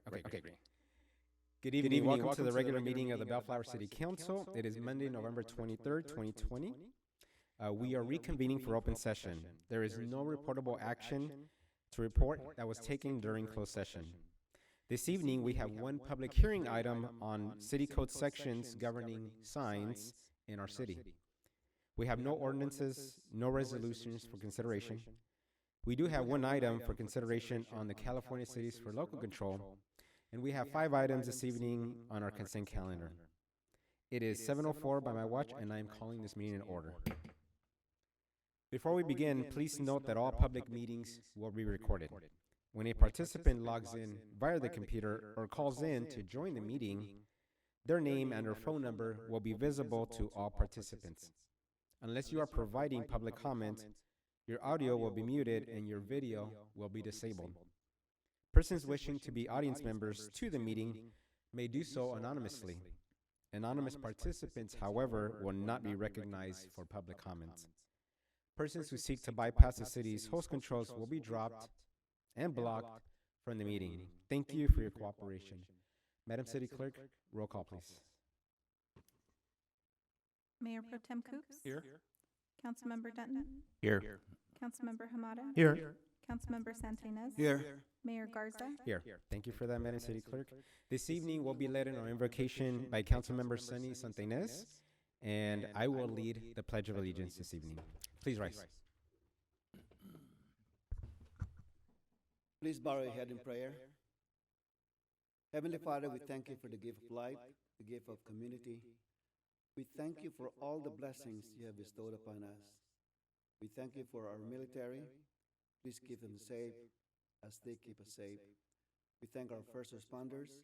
Okay. Good evening. Welcome to the regular meeting of the Bellflower City Council. It is Monday, November 23rd, 2020. We are reconvening for open session. There is no reportable action to report that was taken during closed session. This evening, we have one public hearing item on city code sections governing signs in our city. We have no ordinances, no resolutions for consideration. We do have one item for consideration on the California Cities for Local Control, and we have 5 items this evening on our consent calendar. It is 7:04 by my watch, and I am calling this meeting in order. Before we begin, please note that all public meetings will be recorded. When a participant logs in via the computer or calls in to join the meeting, their name and their phone number will be visible to all participants. Unless you are providing public comment, your audio will be muted and your video will be disabled. Persons wishing to be audience members to the meeting may do so anonymously. Anonymous participants, however, will not be recognized for public comments. Persons who seek to bypass the city's host controls will be dropped and blocked from the meeting. Thank you for your cooperation. Madam City Clerk, roll call, please. Mayor Pro Tem Coops? Here. Councilmember Dutton? Here. Councilmember Hamada? Here. Councilmember Santinez? Here. Mayor Garza? Here. Thank you for that, Madam City Clerk. This evening will be led in our invocation by Councilmember Sunny Santinez, and I will lead the Pledge of Allegiance this evening. Please rise. Please bow your head in prayer. Heavenly Father, we thank you for the gift of life, the gift of community. We thank you for all the blessings you have bestowed upon us. We thank you for our military. Please keep them safe as they keep us safe. We thank our first responders.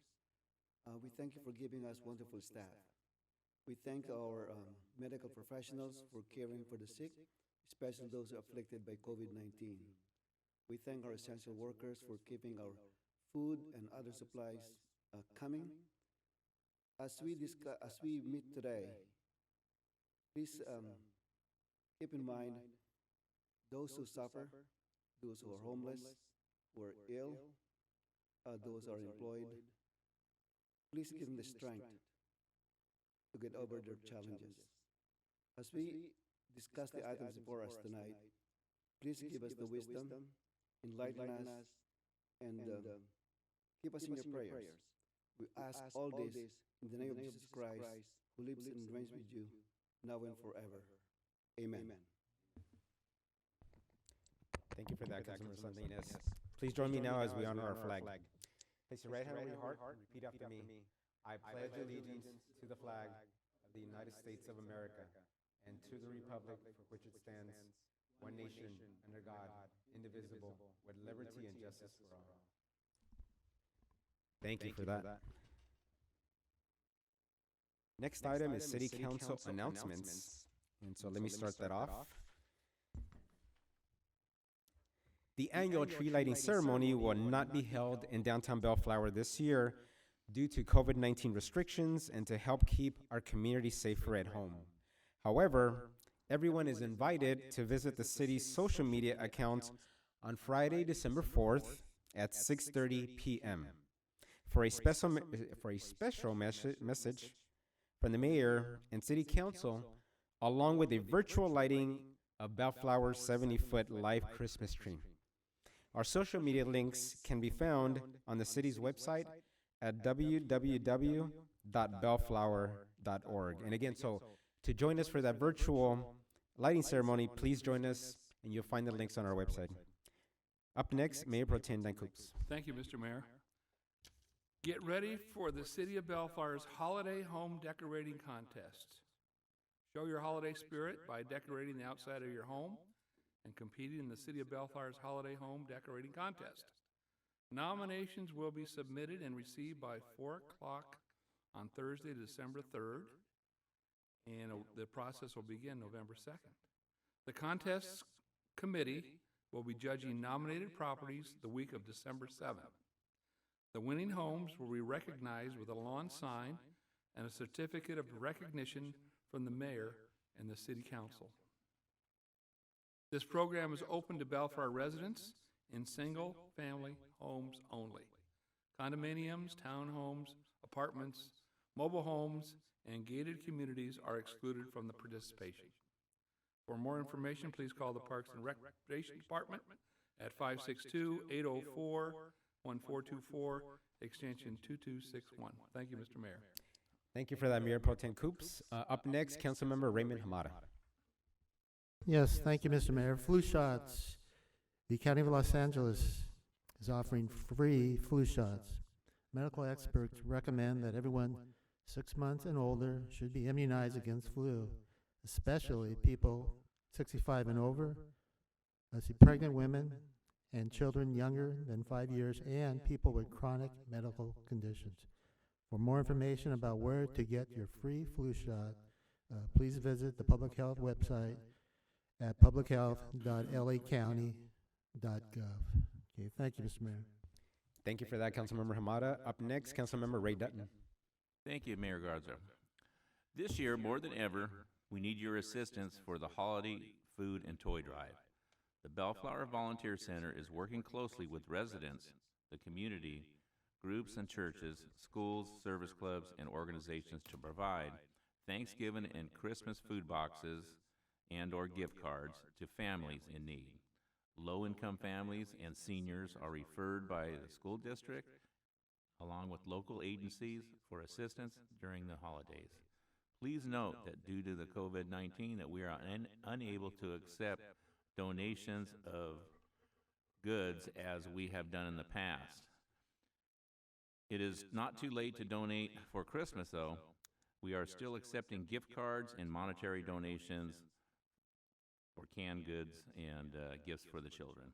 We thank you for giving us wonderful staff. We thank our medical professionals for caring for the sick, especially those afflicted by COVID-19. We thank our essential workers for keeping our food and other supplies coming. As we meet today, please keep in mind those who suffer, those who are homeless, who are ill, those who are employed. Please give them the strength to get over their challenges. As we discuss the items before us tonight, please give us the wisdom, enlighten us, and keep us in your prayers. We ask all this in the name of Jesus Christ, who lives and reigns with you, now and forever. Amen. Thank you for that, Councilmember Santinez. Please join me now as we honor our flag. Place your right hand over your heart and repeat after me. I pledge allegiance to the flag of the United States of America and to the republic for which it stands, one nation, under God, indivisible, with liberty and justice for all. Thank you for that. Next item is City Council announcements. And so let me start that off. The annual tree lighting ceremony will not be held in downtown Bellflower this year due to COVID-19 restrictions and to help keep our community safer at home. However, everyone is invited to visit the city's social media accounts on Friday, December 4th at 6:30 p.m. for a special message from the mayor and city council, along with a virtual lighting of Bellflower's 70-foot live Christmas tree. Our social media links can be found on the city's website at www.bellflower.org. And again, so to join us for that virtual lighting ceremony, please join us, and you'll find the links on our website. Up next, Mayor Pro Tem Dan Coops. Thank you, Mr. Mayor. Get ready for the City of Bellflower's Holiday Home Decorating Contest. Show your holiday spirit by decorating the outside of your home and competing in the City of Bellflower's Holiday Home Decorating Contest. Nominations will be submitted and received by 4 o'clock on Thursday, December 3rd, and the process will begin November 2nd. The contest committee will be judging nominated properties the week of December 7th. The winning homes will be recognized with a lawn sign and a certificate of recognition from the mayor and the city council. This program is open to Belfair residents in single-family homes only. Condominiums, townhomes, apartments, mobile homes, and gated communities are excluded from the participation. For more information, please call the Parks and Recreation Department at 562-804-1424, extension 2261. Thank you, Mr. Mayor. Thank you for that, Mayor Pro Tem Coops. Up next, Councilmember Raymond Hamada. Yes, thank you, Mr. Mayor. Flu shots. The County of Los Angeles is offering free flu shots. Medical experts recommend that everyone 6 months and older should be immunized against flu, especially people 65 and over, pregnant women, and children younger than 5 years, and people with chronic medical conditions. For more information about where to get your free flu shot, please visit the public health website at publichealth.lacounty.gov. Okay, thank you, Mr. Mayor. Thank you for that, Councilmember Hamada. Up next, Councilmember Ray Dutton. Thank you, Mayor Garza. This year, more than ever, we need your assistance for the holiday food and toy drive. The Bellflower Volunteer Center is working closely with residents, the community, groups and churches, schools, service clubs, and organizations to provide Thanksgiving and Christmas food boxes and/or gift cards to families in need. Low-income families and seniors are referred by the school district along with local agencies for assistance during the holidays. Please note that due to the COVID-19 that we are unable to accept donations of goods as we have done in the past. It is not too late to donate for Christmas, though. We are still accepting gift cards and monetary donations for canned goods and gifts for the children.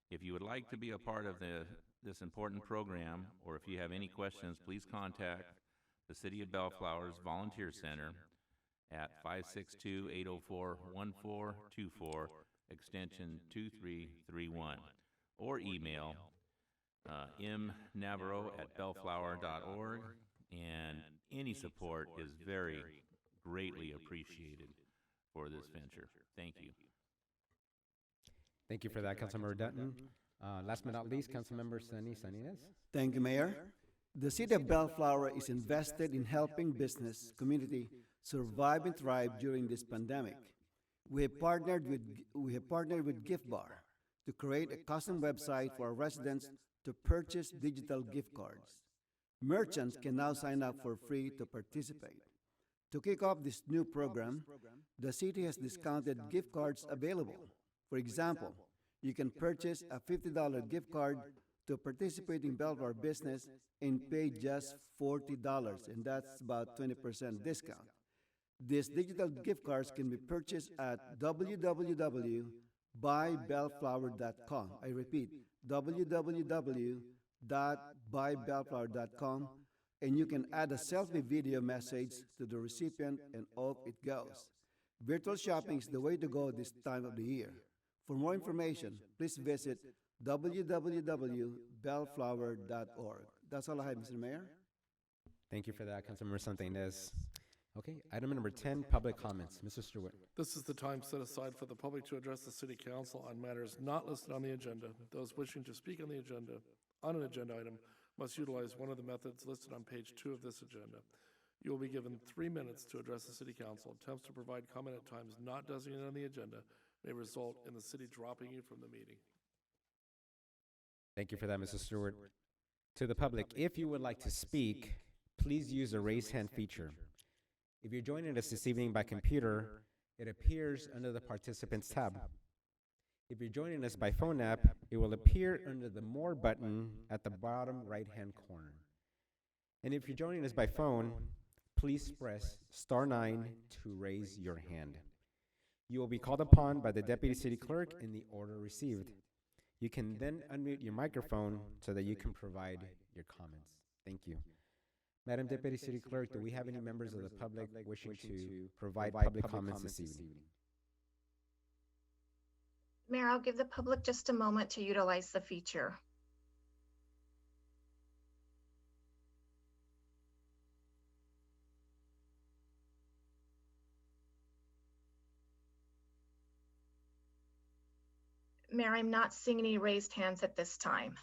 If you would like to be a part of this important program, or if you have any questions, please contact the City of Bellflower's Volunteer Center at 562-804-1424, extension 2331, or email mnavarro@bellflower.org, and any support is very greatly appreciated for this venture. Thank you. Thank you for that, Councilmember Dutton. Last but not least, Councilmember Sunny Sanez. Thank you, Mayor. The City of Bellflower is invested in helping business community survive and thrive during this pandemic. We have partnered with Gift Bar to create a custom website for our residents to purchase digital gift cards. Merchants can now sign up for free to participate. To kick off this new program, the city has discounted gift cards available. For example, you can purchase a $50 gift card to participate in Bellflower business and pay just $40, and that's about 20% discount. These digital gift cards can be purchased at www.buybellflower.com. I repeat, www.buybellflower.com, and you can add a selfie video message to the recipient, and off it goes. Virtual shopping is the way to go this time of the year. For more information, please visit www.bellflower.org. That's all I have, Mr. Mayor. Thank you for that, Councilmember Santinez. Okay, item number 10, public comments. Mr. Stewart. This is the time set aside for the public to address the city council on matters not listed on the agenda. Those wishing to speak on an agenda item must utilize one of the methods listed on page 2 of this agenda. You will be given 3 minutes to address the city council. Attempts to provide comment at times not designated on the agenda may result in the city dropping you from the meeting. Thank you for that, Mr. Stewart. To the public, if you would like to speak, please use the raise hand feature. If you're joining us this evening by computer, it appears under the Participants tab. If you're joining us by phone app, it will appear under the More button at the bottom right-hand corner. And if you're joining us by phone, please press *9 to raise your hand. You will be called upon by the Deputy City Clerk in the order received. You can then unmute your microphone so that you can provide your comments. Thank you. Madam Deputy City Clerk, do we have any members of the public wishing to provide public comments this evening? Mayor, I'll give the public just a moment to utilize the feature. Mayor, I'm not seeing any raised hands at this time.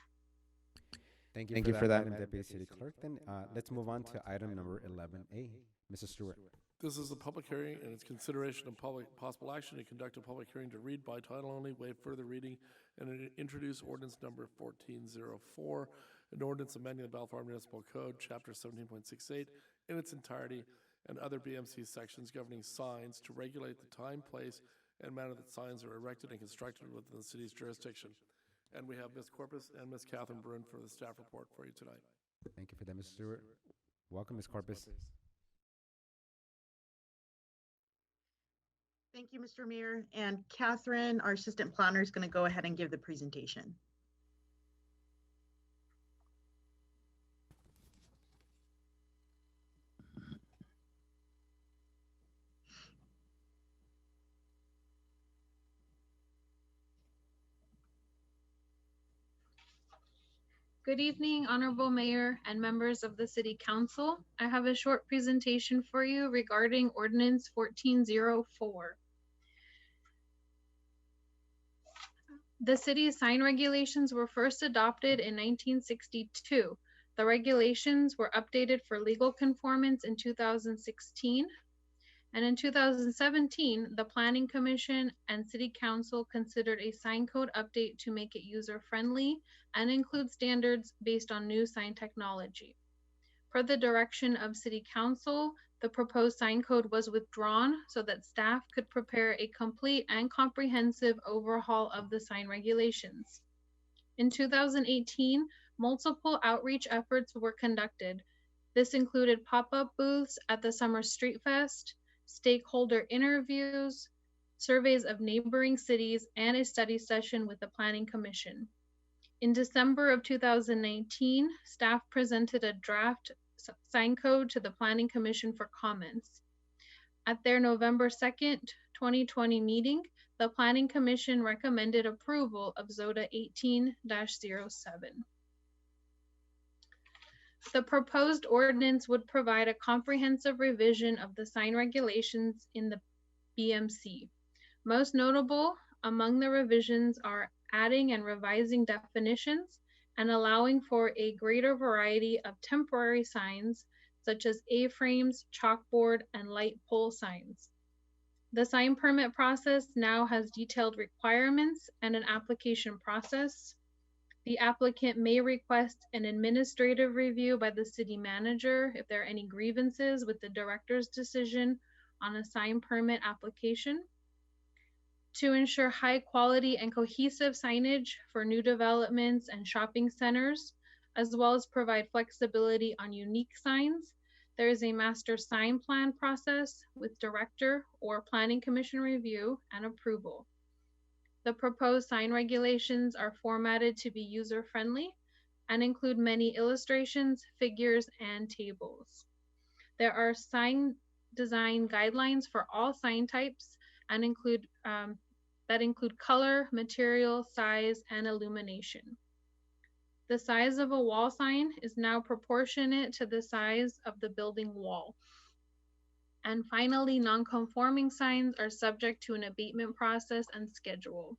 Thank you for that, Madam Deputy City Clerk. Then let's move on to item number 11A. Mrs. Stewart. This is a public hearing and its consideration of possible action to conduct a public hearing to read by title only, waive further reading, and introduce ordinance number 1404, an ordinance amending the Bellflower Municipal Code, Chapter 17.68, in its entirety, and other BMC sections governing signs to regulate the time, place, and manner that signs are erected and constructed within the city's jurisdiction. And we have Ms. Corpus and Ms. Catherine Bruin for the staff report for you tonight. Thank you for that, Mr. Stewart. Welcome, Ms. Corpus. Thank you, Mr. Mayor. And Catherine, our assistant planner, is going to go ahead and give the presentation. Good evening, Honorable Mayor and members of the City Council. I have a short presentation for you regarding Ordinance 1404. The city's sign regulations were first adopted in 1962. The regulations were updated for legal conformance in 2016. And in 2017, the Planning Commission and City Council considered a sign code update to make it user-friendly and include standards based on new sign technology. Per the direction of City Council, the proposed sign code was withdrawn so that staff could prepare a complete and comprehensive overhaul of the sign regulations. In 2018, multiple outreach efforts were conducted. This included pop-up booths at the Summer Street Fest, stakeholder interviews, surveys of neighboring cities, and a study session with the Planning Commission. In December of 2019, staff presented a draft sign code to the Planning Commission for comments. At their November 2nd, 2020 meeting, the Planning Commission recommended approval of ZODA 18-07. The proposed ordinance would provide a comprehensive revision of the sign regulations in the BMC. Most notable among the revisions are adding and revising definitions and allowing for a greater variety of temporary signs, such as A-frames, chalkboard, and light pole signs. The sign permit process now has detailed requirements and an application process. The applicant may request an administrative review by the city manager if there are any grievances with the director's decision on a sign permit application. To ensure high quality and cohesive signage for new developments and shopping centers, as well as provide flexibility on unique signs, there is a master sign plan process with director or planning commission review and approval. The proposed sign regulations are formatted to be user-friendly and include many illustrations, figures, and tables. There are sign design guidelines for all sign types and include color, material, size, and illumination. The size of a wall sign is now proportionate to the size of the building wall. And finally, non-conforming signs are subject to an abatement process and schedule.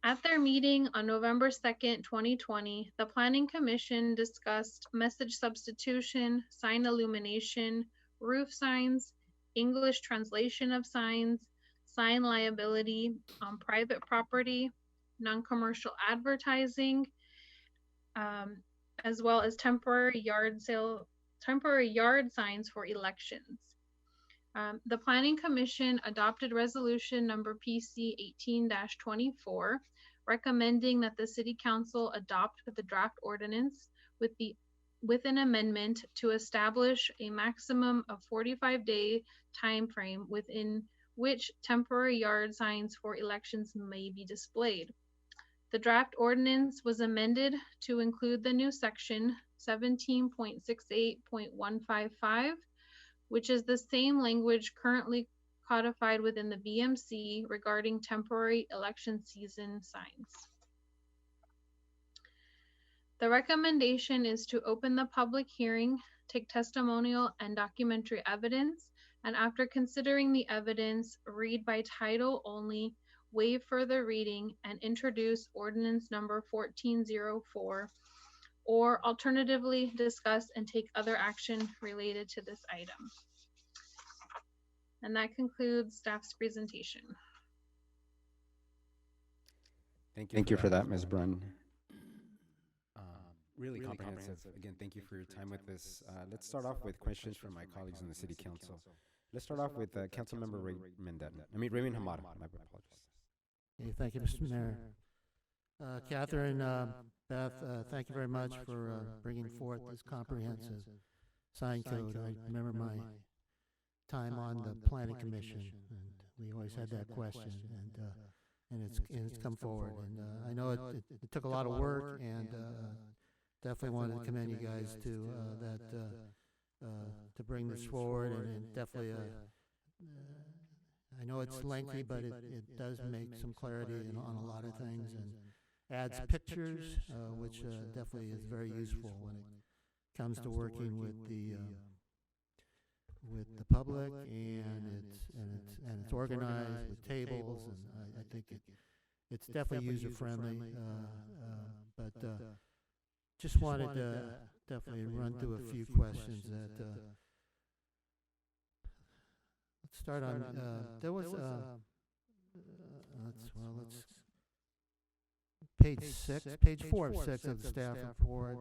At their meeting on November 2nd, 2020, the Planning Commission discussed message substitution, sign illumination, roof signs, English translation of signs, sign liability on private property, non-commercial advertising, as well as temporary yard signs for elections. The Planning Commission adopted resolution number PC 18-24, recommending that the City Council adopt the draft ordinance with an amendment to establish a maximum of 45-day time frame within which temporary yard signs for elections may be displayed. The draft ordinance was amended to include the new section 17.68.155, which is the same language currently codified within the BMC regarding temporary election season signs. The recommendation is to open the public hearing, take testimonial and documentary evidence, and after considering the evidence, read by title only waive further reading, and introduce ordinance number 1404, or alternatively discuss and take other action related to this item. And that concludes staff's presentation. Thank you for that, Ms. Brunn. Really comprehensive. Again, thank you for your time with this. Let's start off with questions from my colleagues in the City Council. Let's start off with Councilmember Raymond Hamada. My apologies. Okay, thank you, Mr. Mayor. Catherine, Beth, thank you very much for bringing forth this comprehensive sign code. I remember my time on the Planning Commission, and we always had that question, and it's come forward. And I know it took a lot of work, and definitely wanted to commend you guys to bring this forward, and definitely. I know it's lengthy, but it does make some clarity on a lot of things, and adds pictures, which definitely is very useful when it comes to working with the public, and it's organized with tables, and I think it's definitely user friendly. But just wanted to definitely run through a few questions that. Let's start on, there was, let's, page 4 of 6 of the staff report,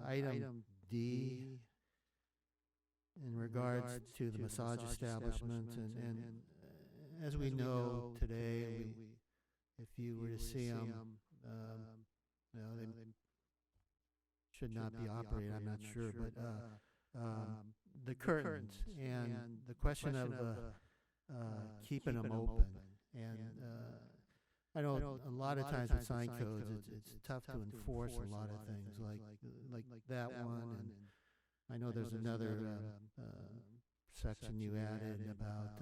item D, in regards to the massage establishments, and as we know today, if you were to see them, they should not be operating, I'm not sure, but, the curtains and the question of keeping them open, and I know a lot of times with sign codes it's tough to enforce a lot of things like that one, and I know there's another section you added about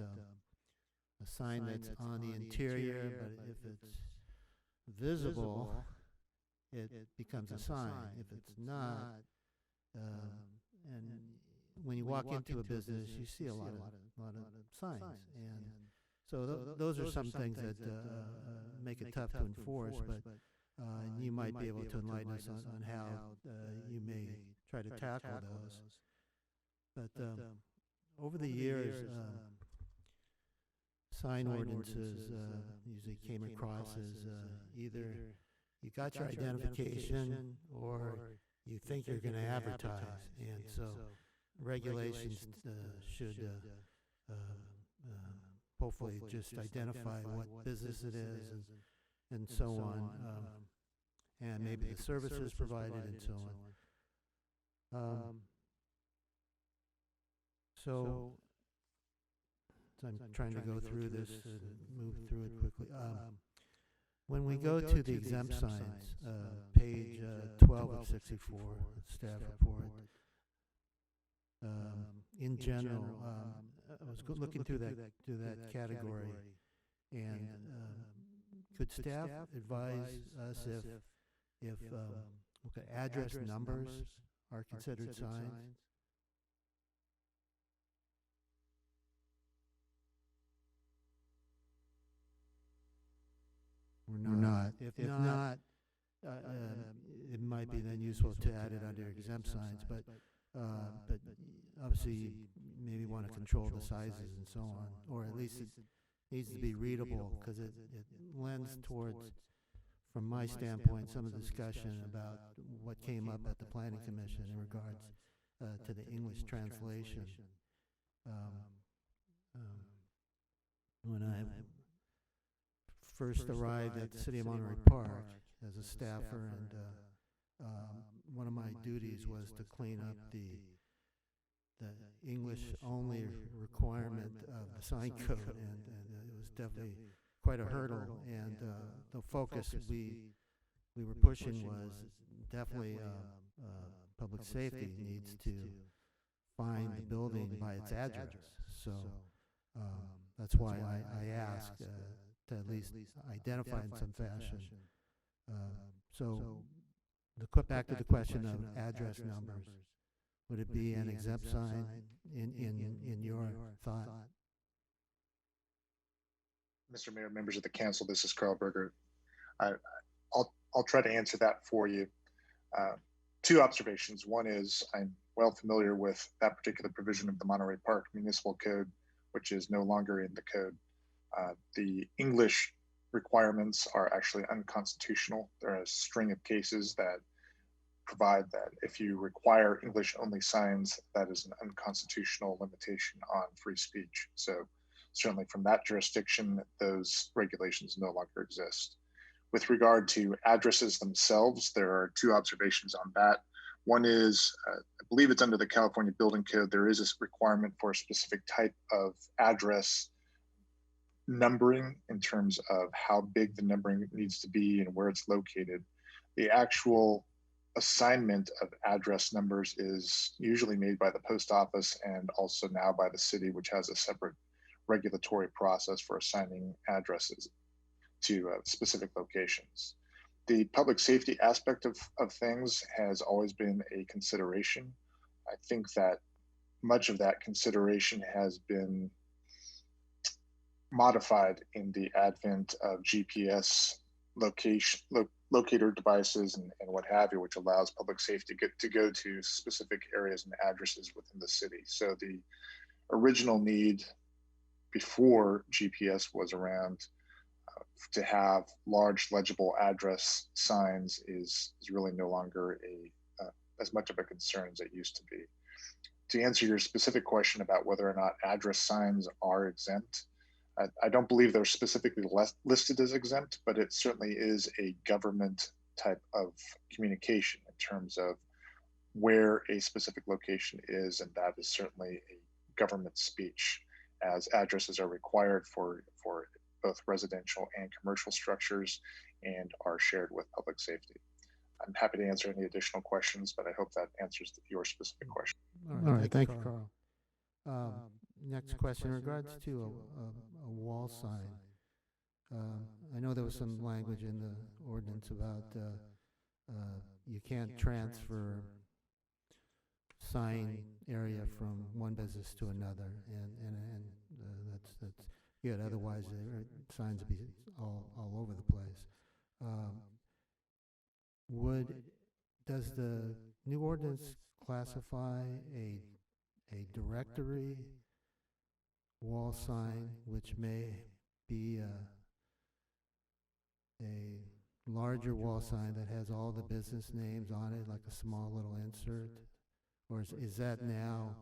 a sign that's on the interior, but if it's visible it becomes a sign. If it's not, and when you walk into a business, you see a lot of signs, and so those are some things that make it tough to enforce. But you might be able to enlighten us on how you may try to tackle those. But over the years, sign ordinances usually came across as either you got your identification or you think you're going to advertise, and so regulations should hopefully just identify what business it is, and so on, and maybe the services provided, and so on. So I'm trying to go through this and move through it quickly. When we go to the exempt signs, page 12 of 64, staff report, in general, I was looking through that category, and could staff advise us if address numbers are considered signs? Or not? If not, it might be then useful to add it under exempt signs, but obviously you maybe want to control the sizes and so on, or at least it needs to be readable, because it lends towards, from my standpoint, some of the discussion about what came up at the Planning Commission in regards to the English translation. When I first arrived at the City of Monterey Park as a staffer, and one of my duties was to clean up the English-only requirement of the sign code, and it was definitely quite a hurdle. And the focus we were pushing was definitely public safety needs to find the building by its address. So that's why I asked to at least identify in some fashion. So back to the question of address numbers, would it be an exempt sign in your thought? Mr. Mayor, members of the council, this is Carl Berger. I'll try to answer that for you. Two observations. One is I'm well familiar with that particular provision of the Monterey Park Municipal Code, which is no longer in the code. The English requirements are actually unconstitutional. There are a string of cases that provide that if you require English only signs, that is an unconstitutional limitation on free speech. So certainly from that jurisdiction, those regulations no longer exist. With regard to addresses themselves, there are two observations on that. One is, I believe it's under the California Building Code, there is a requirement for a specific type of address numbering in terms of how big the numbering needs to be and where it's located. The actual assignment of address numbers is usually made by the post office and also now by the city, which has a separate regulatory process for assigning addresses to specific locations. The public safety aspect of things has always been a consideration. I think that much of that consideration has been modified in the advent of GPS locator devices and what have you, which allows public safety to go to specific areas and addresses within the city. So the original need before GPS was around to have large legible address signs is really no longer as much of a concern as it used to be. To answer your specific question about whether or not address signs are exempt, I don't believe they're specifically listed as exempt, but it certainly is a government type of communication in terms of where a specific location is, and that is certainly a government speech, as addresses are required for both residential and commercial structures and are shared with public safety. I'm happy to answer any additional questions, but I hope that answers your specific question. All right, thank you, Carl. Next question in regards to a wall sign. I know there was some language in the ordinance about you can't transfer sign area from one business to another, and that's good. Otherwise, signs would be all over the place. Does the new ordinance classify a directory wall sign, which may be a larger wall sign that has all the business names on it, like a small little insert? Or is that now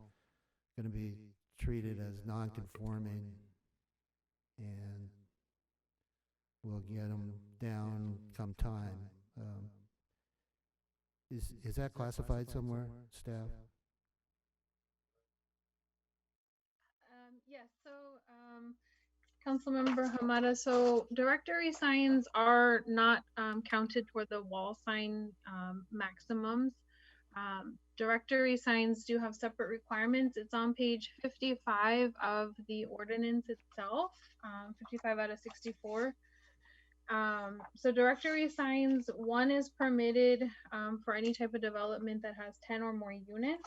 going to be treated as non-conforming and we'll get them down come time? Is that classified somewhere, staff? Yes, so Councilmember Hamada, so directory signs are not counted toward the wall sign maximums. Directory signs do have separate requirements. It's on page 55 of the ordinance itself, 55 out of 64. So directory signs, one is permitted for any type of development that has 10 or more units.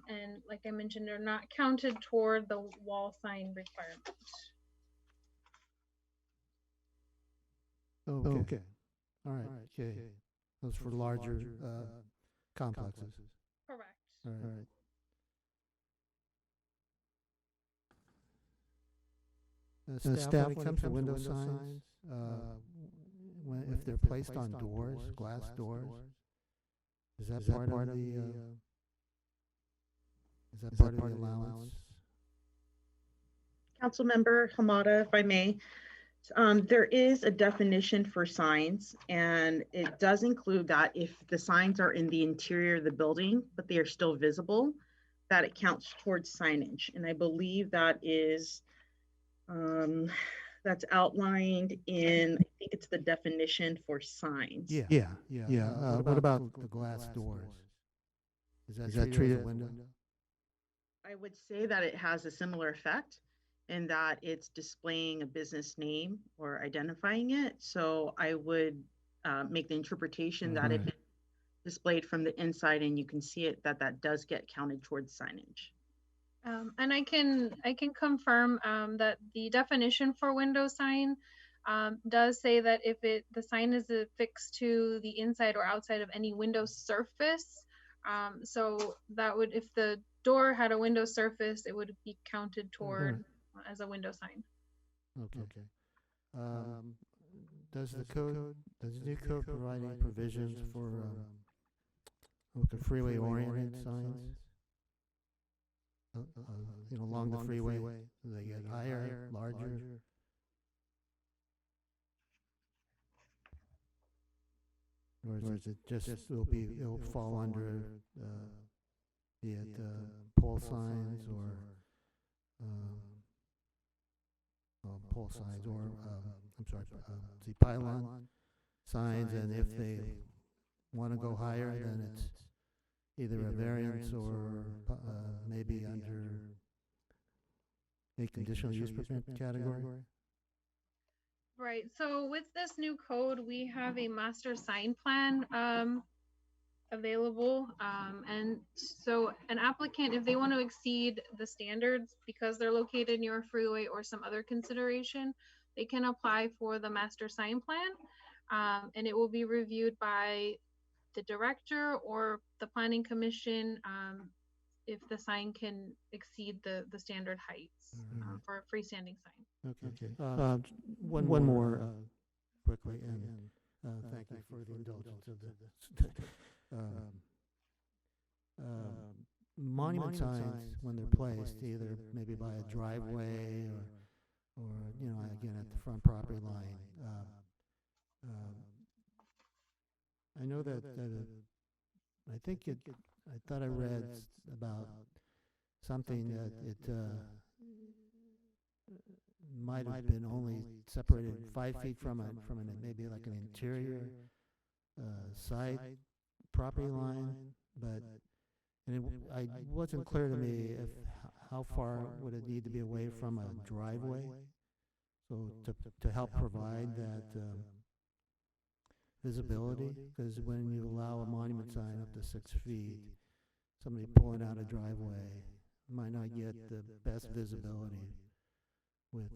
And like I mentioned, they're not counted toward the wall sign requirement. Okay. All right. Okay. Those for larger complexes. Correct. All right. Staff, when it comes to window signs, if they're placed on doors, glass doors, is that part of the allowance? Councilmember Hamada, if I may, there is a definition for signs, and it does include that if the signs are in the interior of the building, but they are still visible, that it counts towards signage. And I believe that is, that's outlined in, I think it's the definition for signs. Yeah. What about the glass doors? Is that treated as a window? I would say that it has a similar effect in that it's displaying a business name or identifying it. So I would make the interpretation that if it's displayed from the inside and you can see it, that does get counted towards signage. And I can confirm that the definition for window sign does say that if the sign is affixed to the inside or outside of any window surface, so that would, if the door had a window surface, it would be counted toward as a window sign. Okay. Does the new code provide any provisions for freeway-oriented signs? Along the freeway, do they get higher, larger? Or is it just, it'll fall under, be it pole signs or, pole signs or, the pylon signs, and if they want to go higher, then it's either a variance or maybe under a conditional use permit category? Right. So with this new code, we have a master sign plan available. And so an applicant, if they want to exceed the standards because they're located near a freeway or some other consideration, they can apply for the master sign plan. And it will be reviewed by the director or the planning commission if the sign can exceed the standard heights for a freestanding sign. Okay. One more quickly, and thank you for the indulgence of the monument signs when they're placed, either maybe by a driveway or again at the front property line. I know that I think I thought I read about something that it might have been only separated 5 feet from maybe like an interior side property line, but I wasn't clear to me how far would it need to be away from a driveway, so to help provide that visibility, because when you allow a monument sign up to 6 feet, somebody pulling out a driveway might not get the best visibility with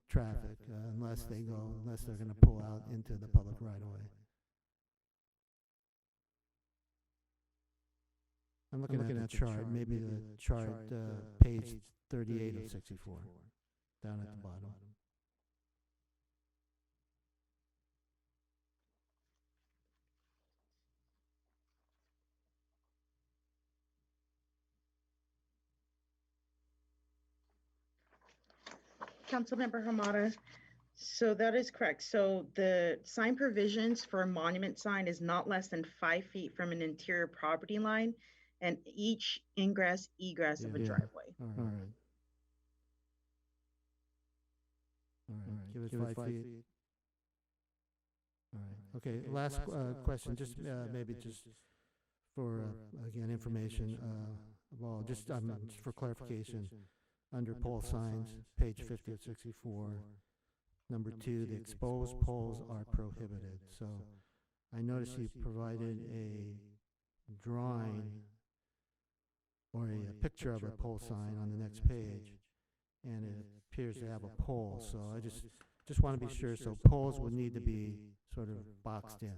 traffic unless they're going to pull out into the public right of way. I'm looking at the chart, maybe the chart, page 38 of 64, down at the bottom. Councilmember Hamada, so that is correct. So the sign provisions for a monument sign is not less than 5 feet from an interior property line and each egress of a driveway. All right. Give it 5 feet. All right. Okay, last question, just maybe just for, again, information, well, just for clarification, under pole signs, page 50 of 64, number 2, the exposed poles are prohibited. So I noticed you provided a drawing or a picture of a pole sign on the next page, and it appears to have a pole. So I just want to be sure. So poles would need to be sort of boxed in.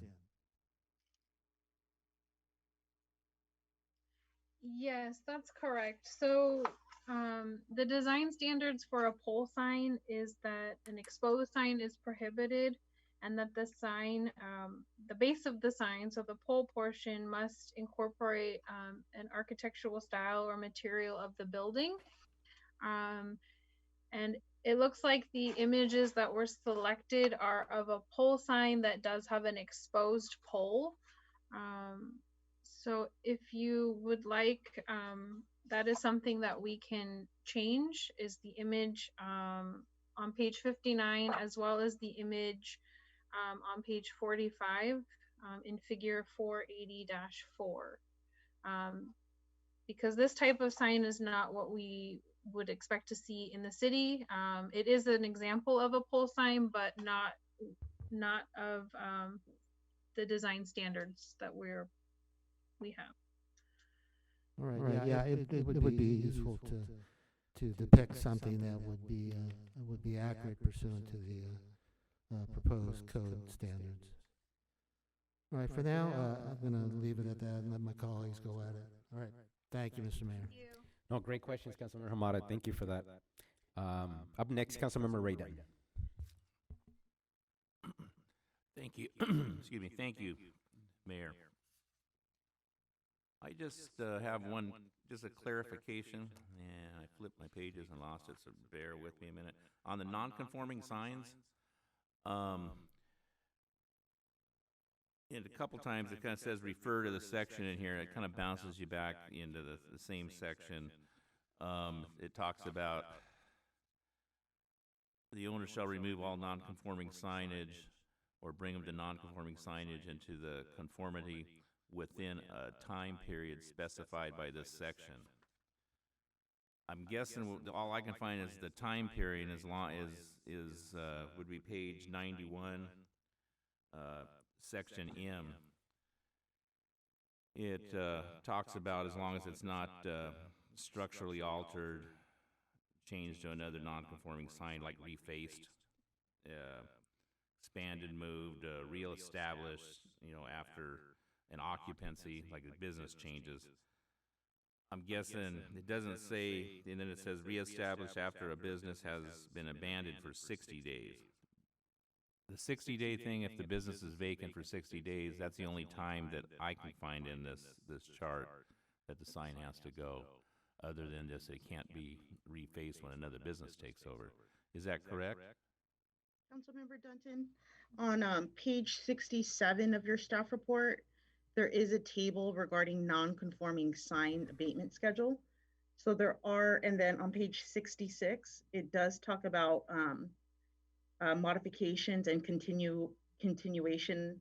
Yes, that's correct. So the design standards for a pole sign is that an exposed sign is prohibited, and that the sign, the base of the sign, so the pole portion, must incorporate an architectural style or material of the building. And it looks like the images that were selected are of a pole sign that does have an exposed pole. So if you would like, that is something that we can change, is the image on page 59, as well as the image on page 45 in figure 480-4. Because this type of sign is not what we would expect to see in the city. It is an example of a pole sign, but not of the design standards that we have. All right, yeah, it would be useful to depict something that would be accurate pursuant to the proposed code standards. All right, for now, I'm going to leave it at that and let my colleagues go at it. All right, thank you, Mr. Mayor. No, great questions, Councilmember Hamada. Thank you for that. Up next, Councilmember Ray Dunn. Thank you. Excuse me. Thank you, Mayor. I just have just a clarification, and I flipped my pages and lost it, so bear with me a minute. On the non-conforming signs, and a couple times it kind of says refer to the section in here. It kind of bounces you back into the same section. It talks about the owner shall remove all non-conforming signage or bring them to non-conforming signage into the conformity within a time period specified by this section. I'm guessing all I can find is the time period would be page 91, section M. It talks about as long as it's not structurally altered, changed to another non-conforming sign like refaced, expanded, moved, reestablished, after an occupancy, like a business changes. I'm guessing it doesn't say, and then it says reestablished after a business has been abandoned for 60 days. The 60-day thing, if the business is vacant for 60 days, that's the only time that I can find in this chart that the sign has to go. Other than this, it can't be refaced when another business takes over. Is that correct? Councilmember Dunton, on page 67 of your staff report, there is a table regarding non-conforming sign abatement schedule. So there are, and then on page 66, it does talk about modifications and continuation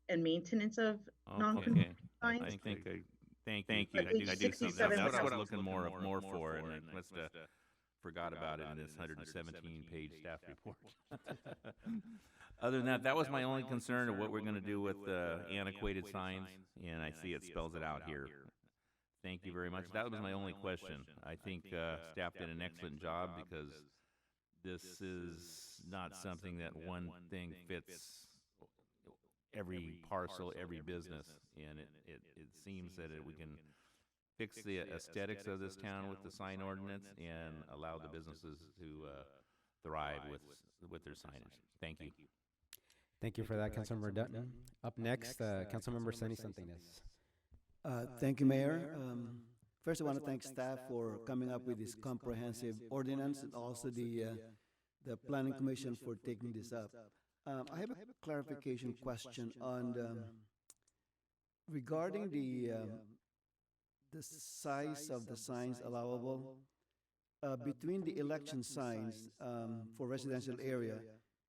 and maintenance of non-conforming signs. Thank you. I do see something. That's what I was looking more for, and I must have forgot about it in this 117-page staff report. Other than that was my only concern of what we're going to do with antiquated signs, and I see it spells it out here. Thank you very much. That was my only question. I think staff did an excellent job because this is not something that one thing fits every parcel, every business, and it seems that we can fix the aesthetics of this town with the sign ordinance and allow the businesses to thrive with their signage. Thank you. Thank you for that, Councilmember Dutton. Up next, Councilmember Sunny Santinez. Thank you, Mayor. First, I want to thank staff for coming up with this comprehensive ordinance, and also the Planning Commission for taking this up. I have a clarification question on regarding the size of the signs allowable. Between the election signs for residential area,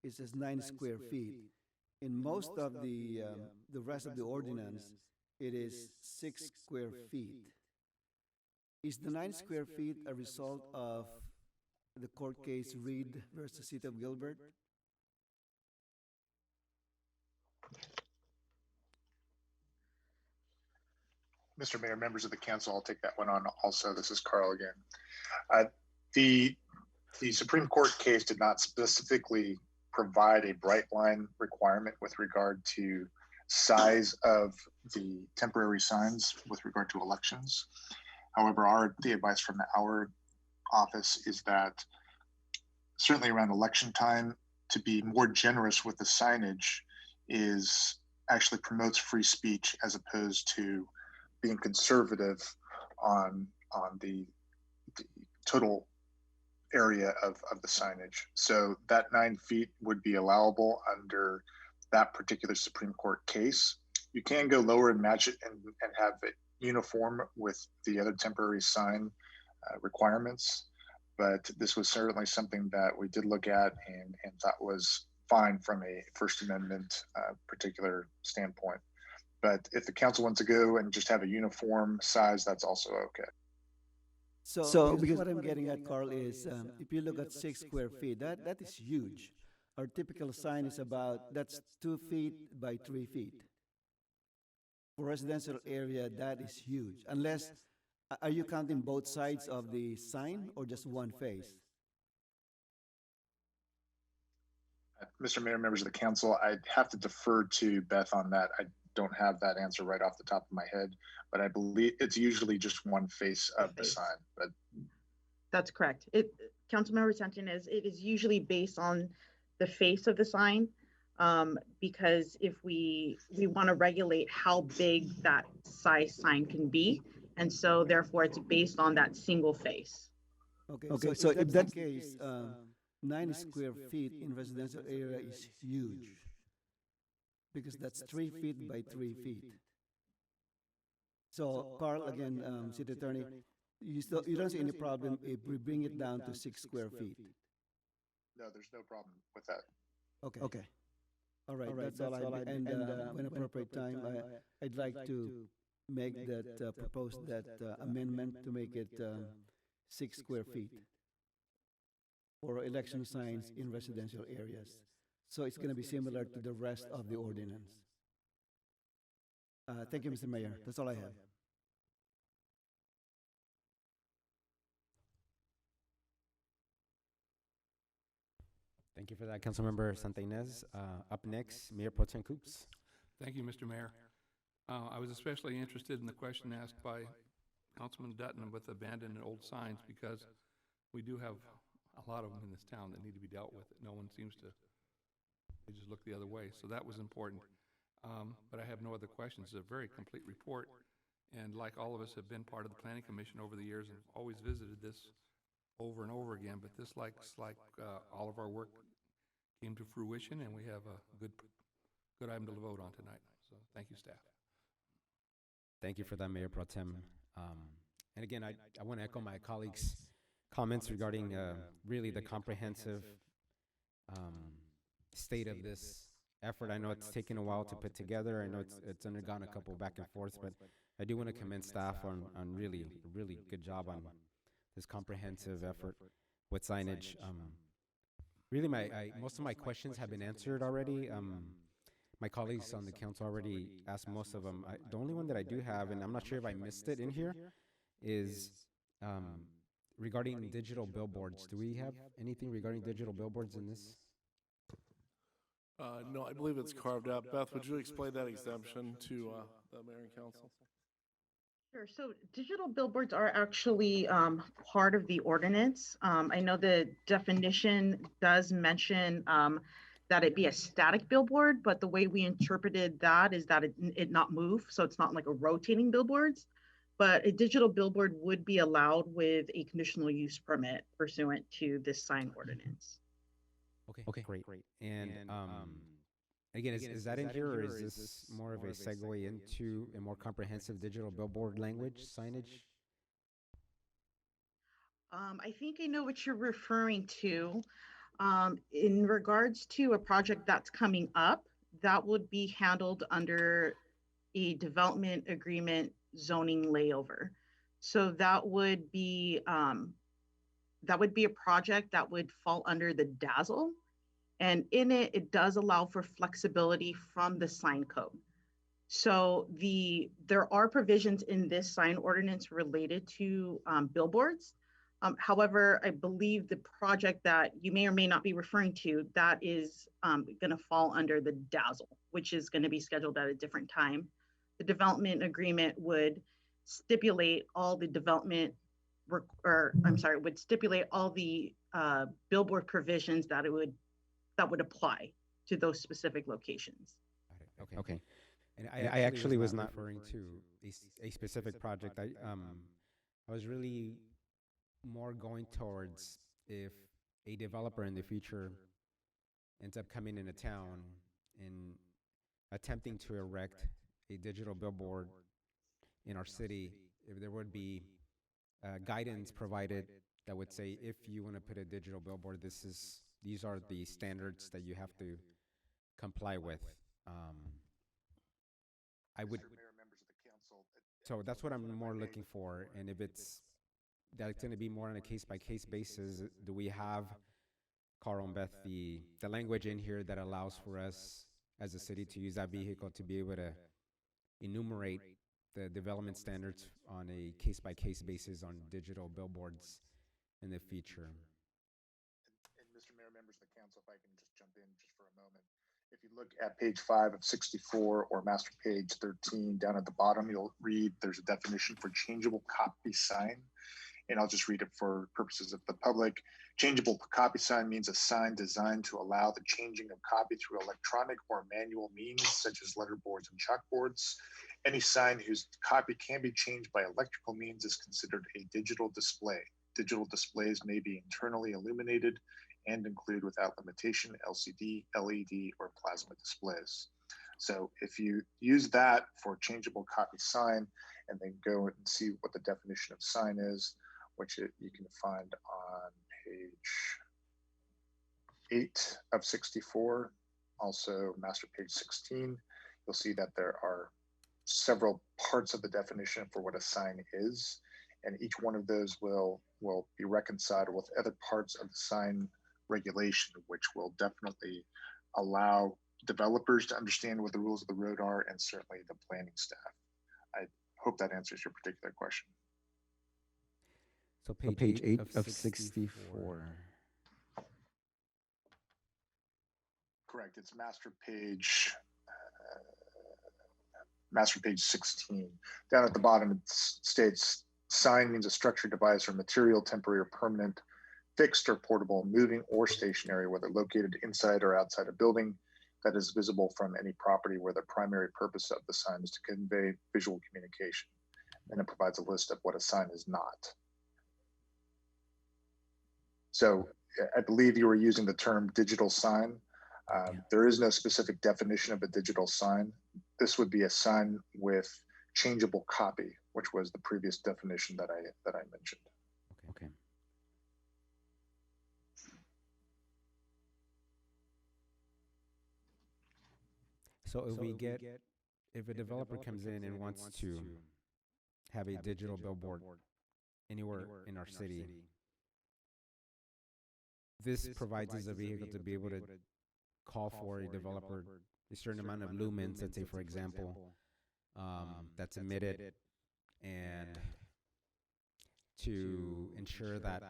it says 9 square feet. In most of the rest of the ordinance, it is 6 square feet. Is the 9 square feet a result of the court case Reed versus City of Gilbert? Mr. Mayor, members of the council, I'll take that one on also. This is Carl again. The Supreme Court case did not specifically provide a bright line requirement with regard to size of the temporary signs with regard to elections. However, the advice from our office is that certainly around election time, to be more generous with the signage actually promotes free speech as opposed to being conservative on the total area of the signage. So that 9 feet would be allowable under that particular Supreme Court case. You can go lower and match it and have it uniform with the other temporary sign requirements. But this was certainly something that we did look at and thought was fine from a First Amendment particular standpoint. But if the council wants to go and just have a uniform size, that's also okay. So because what I'm getting at, Carl, is if you look at 6 square feet, that is huge. Our typical sign is that's 2 feet by 3 feet. For residential area, that is huge. Unless Are you counting both sides of the sign or just one face? Mr. Mayor, members of the council, I'd have to defer to Beth on that. I don't have that answer right off the top of my head, but I believe it's usually just one face of the sign. But That's correct. Councilmember Santinez, it is usually based on the face of the sign, because if we want to regulate how big that size sign can be, and so therefore it's based on that single face. Okay, so if that's the case, 9 square feet in residential area is huge because that's 3 feet by 3 feet. So Carl, again, City Attorney, you don't see any problem if we bring it down to 6 square feet? no, there's no problem with that. Okay. All right, that's all I, and when appropriate time, I'd like to make that, propose that amendment to make it 6 square feet for election signs in residential areas. So it's going to be similar to the rest of the ordinance. Thank you, Mr. Mayor. That's all I have. Thank you for that, Councilmember Santa Ynez. Up next, Mayor Pro Tem Coops. Thank you, Mr. Mayor. I was especially interested in the question asked by Councilman Dutton with abandoned and old signs, because we do have a lot of them in this town that need to be dealt with. No one seems to, they just look the other way. So that was important. But I have no other questions. It's a very complete report. And like all of us have been part of the Planning Commission over the years and always visited this over and over again, but this, like all of our work came to fruition, and we have a good item to vote on tonight. So thank you, staff. Thank you for that, Mayor Pro Tem. And again, I want to echo my colleagues' comments regarding really the comprehensive state of this effort. I know it's taken a while to put together. I know it's undergone a couple back and forths, but I do want to commend staff on really good job on this comprehensive effort with signage. Really, most of my questions have been answered already. My colleagues on the council already asked most of them. The only one that I do have, and I'm not sure if I missed it in here, is regarding digital billboards. Do we have anything regarding digital billboards in this? No, I believe it's carved out. Beth, would you explain that exemption to the mayor and council? Sure. So digital billboards are actually part of the ordinance. I know the definition does mention that it be a static billboard, but the way we interpreted that is that it not move. So it's not like a rotating billboards, but a digital billboard would be allowed with a conditional use permit pursuant to this sign ordinance. Okay, great. And again, is that in here, or is this more of a segue into a more comprehensive digital billboard language signage? I think I know what you're referring to. In regards to a project that's coming up, that would be handled under a development agreement zoning layover. So that would be a project that would fall under the DAZZLE. And in it, it does allow for flexibility from the sign code. So there are provisions in this sign ordinance related to billboards. However, I believe the project that you may or may not be referring to, that is going to fall under the DAZZLE, which is going to be scheduled at a different time. The development agreement would stipulate all the would stipulate all the billboard provisions that would apply to those specific locations. Okay. And I actually was not referring to a specific project. I was really more going towards if a developer in the future ends up coming into town and attempting to erect a digital billboard in our city, if there would be guidance provided that would say, if you want to put a digital billboard, these are the standards that you have to comply with. I would. So that's what I'm more looking for, and if that's going to be more on a case-by-case basis, do we have, Carl and Beth, the language in here that allows for us as a city to use that vehicle to be able to enumerate the development standards on a case-by-case basis on digital billboards in the future. And Mr. Mayor, members of the council, if I can just jump in just for a moment. If you look at page 5 of 64 or master page 13, down at the bottom, you'll read there's a definition for changeable copy sign. And I'll just read it for purposes of the public. Changeable copy sign means a sign designed to allow the changing of copy through electronic or manual means, such as letterboards and chalkboards. Any sign whose copy can be changed by electrical means is considered a digital display. Digital displays may be internally illuminated and include without limitation LCD, LED, or plasma displays. So if you use that for changeable copy sign and then go and see what the definition of sign is, which you can find on page 8 of 64, also master page 16, you'll see that there are several parts of the definition for what a sign is, and each one of those will be reconciled with other parts of the sign regulation, which will definitely allow developers to understand what the rules of the road are, and certainly the planning staff. I hope that answers your particular question. So page 8 of 64. Correct. It's master page 16. Down at the bottom, it states sign means a structure, device, or material, temporary or permanent, fixed or portable, moving or stationary, whether located inside or outside a building, that is visible from any property where the primary purpose of the sign is to convey visual communication. And it provides a list of what a sign is not. So I believe you were using the term digital sign. There is no specific definition of a digital sign. This would be a sign with changeable copy, which was the previous definition that I mentioned. Okay. So if a developer comes in and wants to have a digital billboard anywhere in our city, this provides us a vehicle to be able to call for a developer a certain amount of lumens, let's say, for example, that's emitted, and to ensure that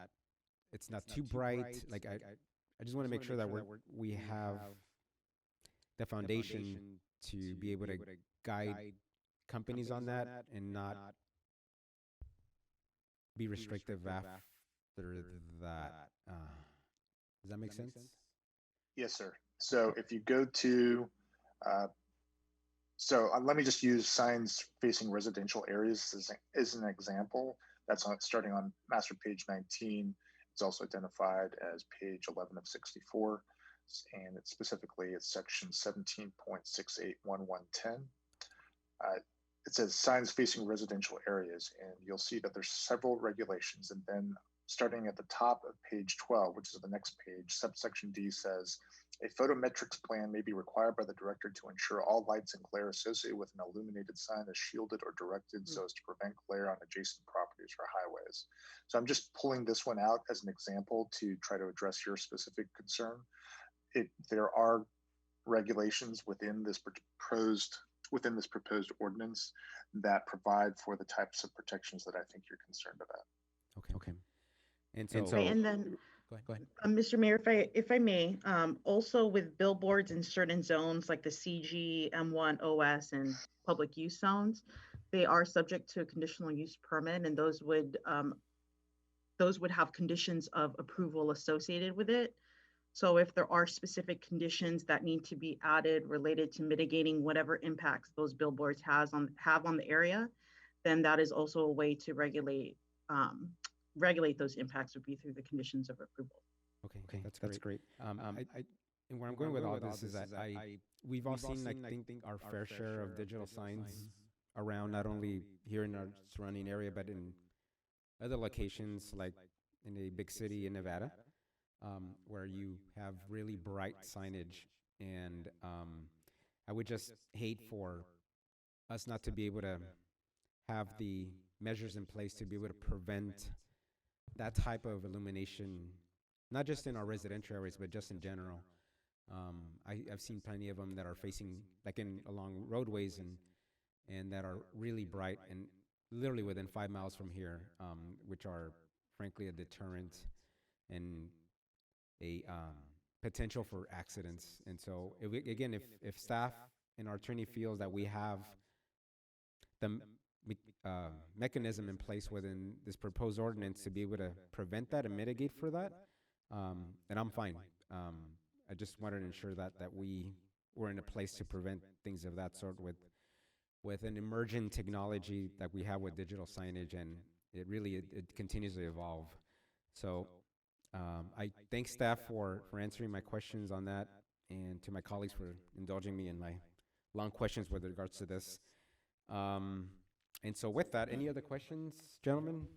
it's not too bright. Like I just want to make sure that we have the foundation to be able to guide companies on that and not be restrictive after that. Does that make sense? Yes, sir. So if you go to, let me just use signs facing residential areas as an example. That's starting on master page 19. It's also identified as page 11 of 64. And it's specifically it's section 17.681110. It says signs facing residential areas, and you'll see that there's several regulations. And then starting at the top of page 12, which is the next page, subsection D says, a photometrics plan may be required by the director to ensure all lights and glare associated with an illuminated sign is shielded or directed so as to prevent glare on adjacent properties or highways. So I'm just pulling this one out as an example to try to address your specific concern. There are regulations within this proposed ordinance that provide for the types of protections that I think you're concerned about. Okay. And so, Okay, and then, go ahead. Mr. Mayor, if I may, also with billboards in certain zones like the CG, M1, OS, and public use zones, they are subject to a conditional use permit, and those would have conditions of approval associated with it. So if there are specific conditions that need to be added related to mitigating whatever impacts those billboards have on the area, then that is also a way to regulate those impacts would be through the conditions of approval. Okay, that's great. And where I'm going with all this is that we've all seen, I think, our fair share of digital signs around, not only here in our surrounding area, but in other locations, like in a big city in Nevada, where you have really bright signage. And I would just hate for us not to be able to have the measures in place to be able to prevent that type of illumination, not just in our residential areas, but just in general. I've seen plenty of them that are facing, like along roadways, and and that are really bright and literally within 5 miles from here, which are frankly a deterrent and a potential for accidents. And so, if staff and our attorney feels that we have the mechanism in place within this proposed ordinance to be able to prevent that and mitigate for that, then I'm fine. I just wanted to ensure that we were in a place to prevent things of that sort with an emerging technology that we have with digital signage, and it continues to evolve. So I thank staff for answering my questions on that, and to my colleagues for indulging me in my long questions with regards to this. And so with that, any other questions, gentlemen?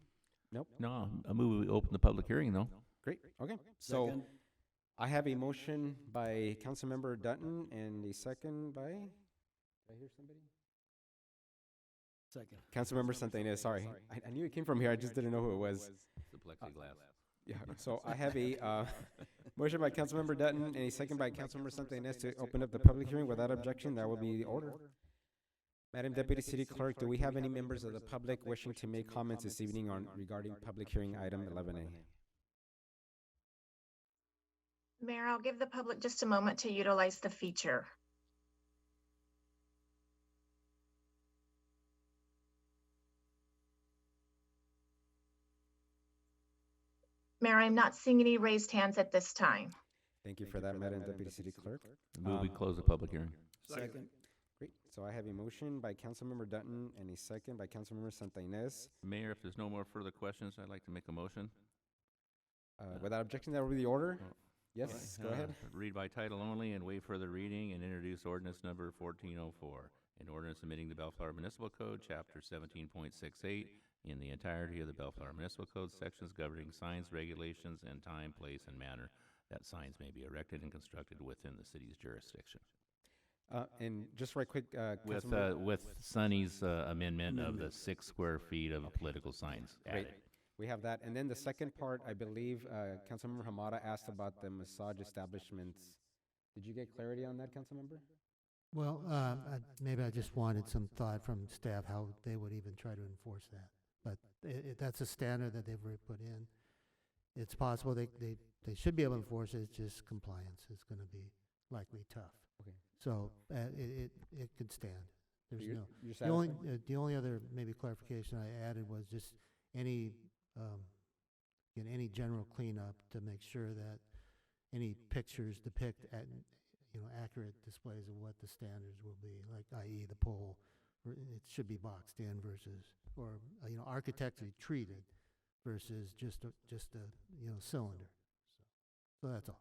Nope? No, I move we open the public hearing, though. Great, okay. So Second. I have a motion by Councilmember Dutton and a second by, did I hear somebody? Second. Councilmember Santa Ynez, sorry. I knew it came from here, I just didn't know who it was. It's the plexiglass. Yeah, so I have a motion by Councilmember Dutton and a second by Councilmember Santa Ynez to open up the public hearing. Without objection, that will be the order. Madam Deputy City Clerk, do we have any members of the public wishing to make comments this evening regarding public hearing item 11A? Mayor, I'll give the public just a moment to utilize the feature. Mayor, I'm not seeing any raised hands at this time. Thank you for that, Madam Deputy City Clerk. Move we close the public hearing. Second. Great, so I have a motion by Councilmember Dutton and a second by Councilmember Santa Ynez. Mayor, if there's no more further questions, I'd like to make a motion. Without objection, that will be the order. Yes, go ahead. Read by title only and waive further reading and introduce ordinance number 1404, an ordinance amending the Bellflower Municipal Code, Chapter 17.68, in the entirety of the Bellflower Municipal Code sections governing signs, regulations, and time, place, and manner that signs may be erected and constructed within the city's jurisdiction. And just right quick, With Sonny's amendment of the 6 square feet of political signs great. added. We have that. And then the second part, I believe, Councilmember Hamada asked about the massage establishments. Did you get clarity on that, Councilmember? Well, maybe I just wanted some thought from staff how they would even try to enforce that. But that's a standard that they've already put in. It's possible they should be able to enforce it. It's just compliance is going to be likely tough. Okay. So it could stand. There's You're the only other maybe clarification I added was just any general cleanup to make sure that any pictures depict accurate displays of what the standards will be, like i.e. the pole, it should be boxed in versus, or architecturally treated versus just a cylinder. So that's all.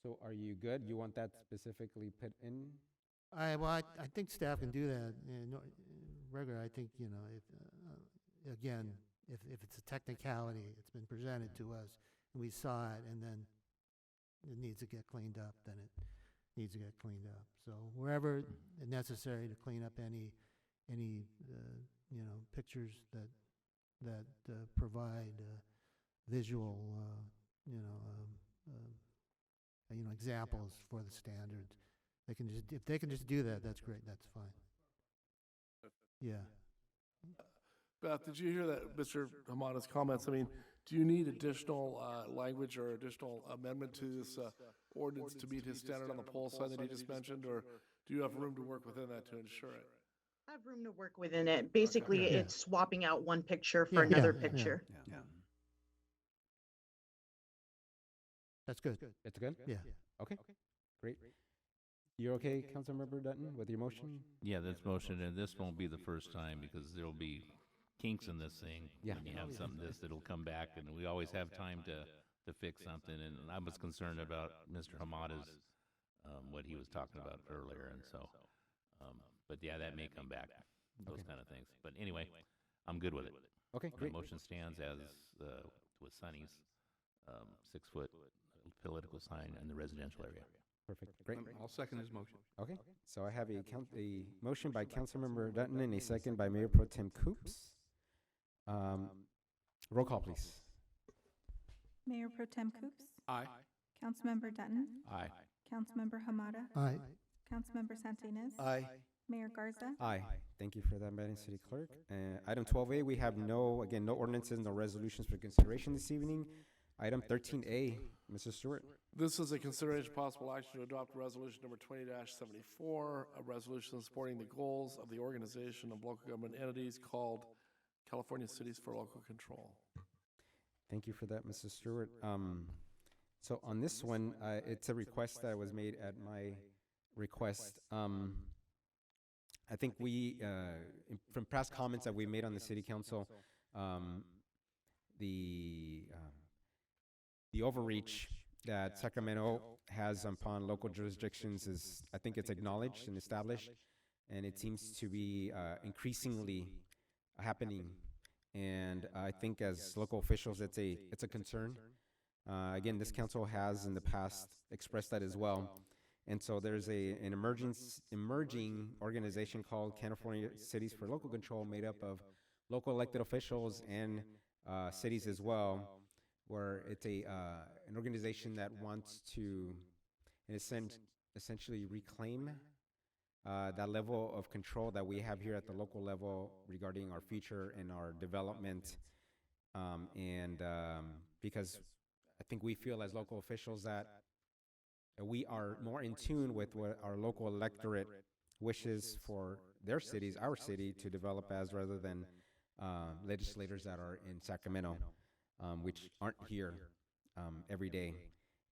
So are you good? You want that specifically put in? I think staff can do that. Regular, I think again, if it's a technicality, it's been presented to us, and we saw it, and then it needs to get cleaned up, then it needs to get cleaned up. So wherever necessary to clean up any pictures that provide visual examples for the standards, if they can just do that, that's great. That's fine. Yeah. Beth, did you hear that, Mr. Hamada's comments? I mean, do you need additional language or additional amendment to this ordinance to meet his standard on the pole sign that he just mentioned, or do you have room to work within that to ensure it? I have room to work within it. Basically, Yeah. it's swapping out one picture for another picture. Yeah. That's good. It's good? Yeah. Okay, great. You're okay, Councilmember Dutton, with your motion? Yeah, that's motion, and this won't be the first time because there'll be kinks in this thing. Yeah. When you have something it'll come back, and we always have time to fix something. And I was concerned about Mr. Hamada's, what he was talking about earlier, and so, but yeah, that may come back, those kind of things. But anyway, I'm good with it. Okay, The great. motion stands as, with Sonny's, 6-foot political sign in the residential area. Perfect, great. I'll second his motion. Okay, so I have a motion by Councilmember Dutton and a second by Mayor Pro Tem Coops. Roll call, please. Mayor Pro Tem Coops, Aye. Councilmember Dutton, Aye. Councilmember Hamada, All right. Councilmember Santa Ynez, Aye. Mayor Garza. Aye. Thank you for that, Madam City Clerk. Item 12A, we have no ordinances, no resolutions for consideration this evening. Item 13A, Mrs. Stewart. This is a consideration of possible action to adopt resolution number 20-74, a resolution supporting the goals of the organization of local government entities called California Cities for Local Control. Thank you for that, Mrs. Stewart. So on this one, it's a request that was made at my request. I think from past comments that we made on the city council, the overreach that Sacramento has upon local jurisdictions is, I think it's acknowledged and established, and it seems to be increasingly happening. And I think as local officials, it's a concern. Again, this council has in the past expressed that as well. And so there's an emerging organization called California Cities for Local Control, made up of local elected officials and cities as well, where it's an organization that wants to, in a sense, essentially reclaim that level of control that we have here at the local level regarding our future and our development. Because I think we feel as local officials that we are more in tune with what our local electorate wishes for their cities, our city, to develop as, rather than legislators that are in Sacramento, which aren't here every day.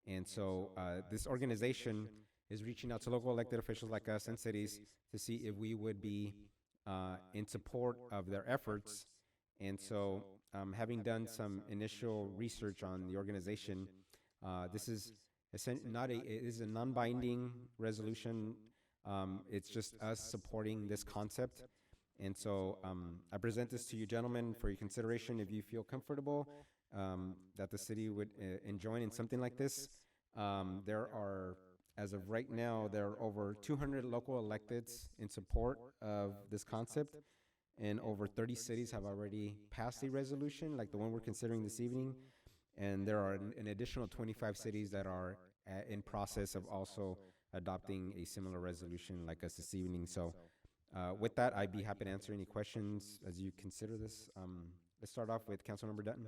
And so this organization is reaching out to local elected officials like us and cities to see if we would be in support of their efforts. And so having done some initial research on the organization, this is it is a non-binding resolution. It's just us supporting this concept. And so I present this to you, gentlemen, for your consideration. If you feel comfortable that the city would join in something like this, there are, as of right now, there are over 200 local electeds in support of this concept, and over 30 cities have already passed a resolution, like the one we're considering this evening. And there are an additional 25 cities that are in process of also adopting a similar resolution like us this evening. So with that, I'd be happy to answer any questions as you consider this. Let's start off with Councilmember Dutton.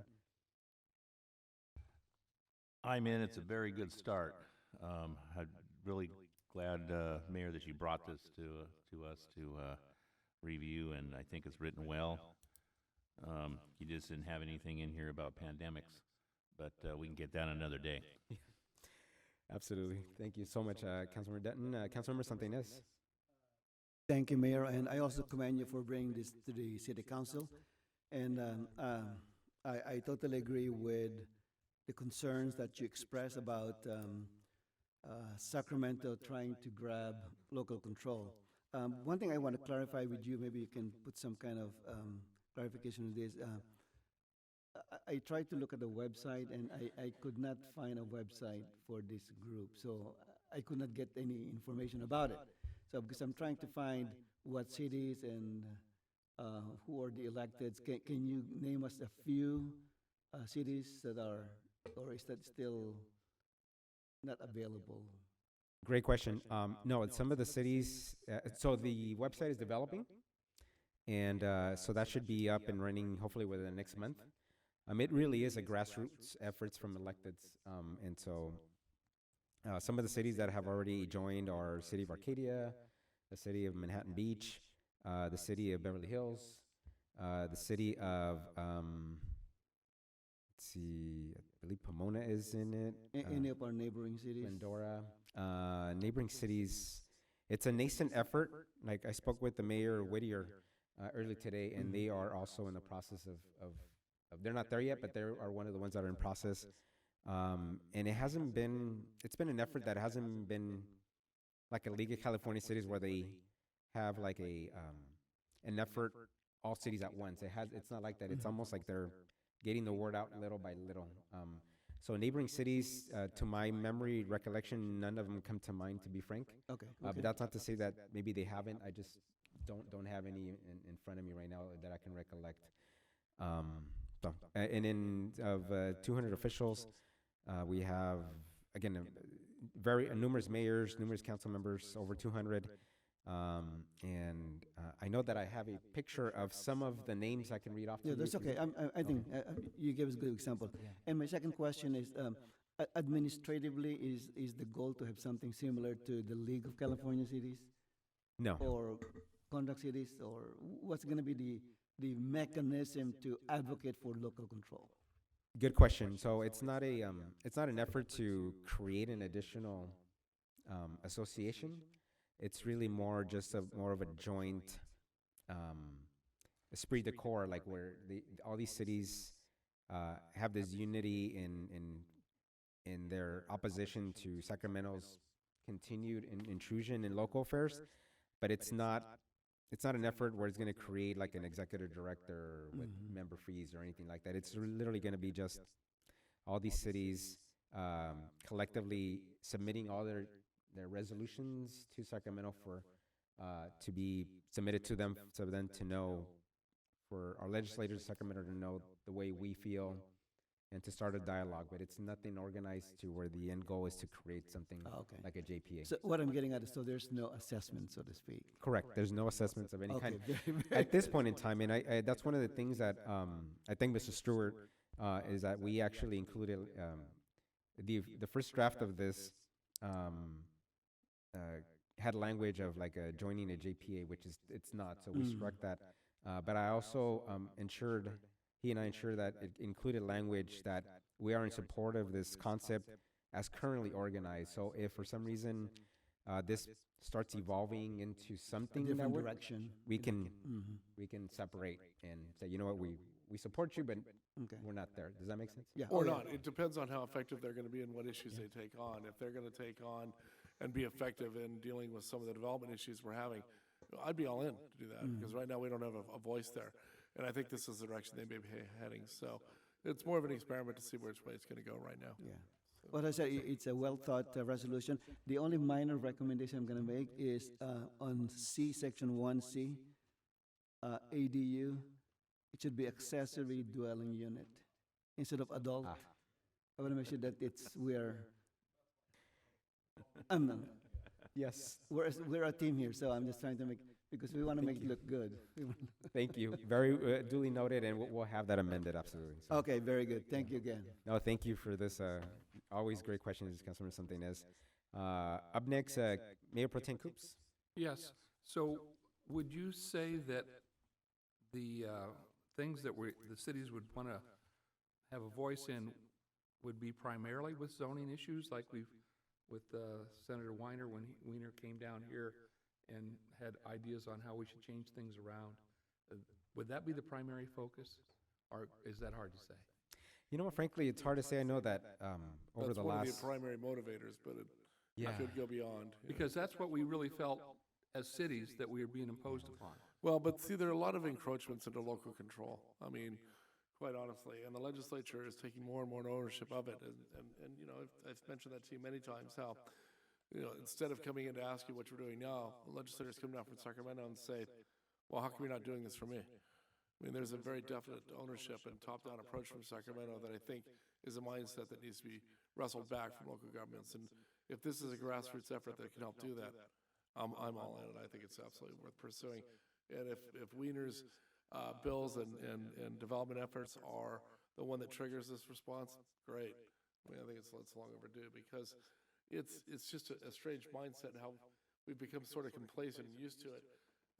I'm in. It's a very good start. I'm really glad, Mayor, that you brought this to us to review, and I think it's written well. You just didn't have anything in here about pandemics, but we can get that another day. Absolutely. Thank you so much, Councilmember Dutton. Councilmember Santinez. Thank you, Mayor, and I also commend you for bringing this to the City Council. And I totally agree with the concerns that you express about Sacramento trying to grab local control. One thing I want to clarify with you, maybe you can put some kind of clarification on this. I tried to look at the website, and I could not find a website for this group, so I could not get any information about it. So because I'm trying to find what cities and who are the electeds, can you name us a few cities that are, or is that still not available? Great question. No, some of the cities, so the website is developing, and so that should be up and running hopefully within the next month. It really is a grassroots efforts from electeds, and so some of the cities that have already joined are City of Arcadia, the City of Manhattan Beach, the City of Beverly Hills, the City of, let's see, I believe Pomona is in it. Any of our neighboring cities? Glendora. Neighboring cities, it's a nascent effort. Like I spoke with the Mayor Whittier earlier today, and they are also in the process of they're not there yet, but they are one of the ones that are in process. And it's been an effort that hasn't been like a League of California Cities where they have like an effort, all cities at once. It's not like that. It's almost like they're getting the word out little by little. So neighboring cities, to my memory, recollection, none of them come to mind, to be frank. Okay. But that's not to say that maybe they haven't. I just don't have any in front of me right now that I can recollect. And in of 200 officials, we have, again, numerous mayors, numerous council members, over 200. I know that I have a picture of some of the names I can read off to Yeah, you. that's if you okay. would. I think you gave us a good example. And my second question is, administratively, is the goal to have something similar to the League of California Cities No. or contract cities, or what's going to be the mechanism to advocate for local control? Good question. So it's not an effort to create an additional association. It's really more just more of a joint esprit de corps, like where all these cities have this unity in their opposition to Sacramento's continued intrusion in local affairs, but it's not an effort where it's going to create like an executive director with member fees or anything like that. It's literally going to be just all these cities collectively submitting all their resolutions to Sacramento for to be submitted to them, so then to know, for our legislators in Sacramento to know the way we feel and to start a dialogue. But it's nothing organized to where the end goal is to create something Okay. like a JPA. So what I'm getting at is, so there's no assessment, so to speak. Correct. There's no assessments of any Okay, kind very, at this point in time, and I that's one of the things that I think Mr. Stewart is that we actually included the first draft of this had language of like joining a JPA, which is it's not, so we struck that. But I also he and I ensured that it included language that we are in support of this concept as currently organized. So if for some reason this starts evolving into something that different we're- direction. we can Mhm. we can separate and say, you know what, we support you, but Okay. we're not there. Does that make sense? Yeah. Or oh, yeah. not. It depends on how effective they're going to be and what issues they take on. If they're going to take on and be effective in dealing with some of the development issues we're having, I'd be all in to do that, because right now we don't have a voice there. And I think this is the direction they may be heading. So it's more of an experiment to see which way it's going to go right now. Yeah. What I said, it's a well-thought resolution. The only minor recommendation I'm going to make is on C, section 1C, ADU, it should be accessory dwelling unit instead of adult. Ah. I want to make sure that Yes. we're a team here, so I'm just trying to make, because we want to make it look good. Thank you. Very duly noted, and we'll have that amended, absolutely. So- Okay, very good. Thank you again. No, thank you for this. Always great questions, Councilman Santinez. Up next, Mayor Pro Tem Coops. Yes, so would you say that the things that the cities would want to have a voice in would be primarily with zoning issues, like with Senator Weiner came down here and had ideas on how we should change things around? Would that be the primary focus, or is that hard to say? You know what, frankly, it's hard to say. I know that over That's the one of last... the primary motivators, but it Yeah. could go beyond. Because that's what we really felt as cities, that we were being imposed upon. Well, but see, there are a lot of encroachments into local control. I mean, quite honestly, and the legislature is taking more and more ownership of it. And you know, I've mentioned that to you many times, how, you know, instead of coming in to ask you what you're doing now, the legislators come down from Sacramento and say, well, how come you're not doing this for me? I mean, there's a very definite ownership and top-down approach from Sacramento that I think is a mindset that needs to be wrestled back from local governments. And if this is a grassroots effort that can help do that, I'm all in, and I think it's absolutely worth pursuing. And if Weiner's bills and development efforts are the one that triggers this response, great. I mean, I think it's long overdue, because it's just a strange mindset and how we've become sort of complacent and used to it.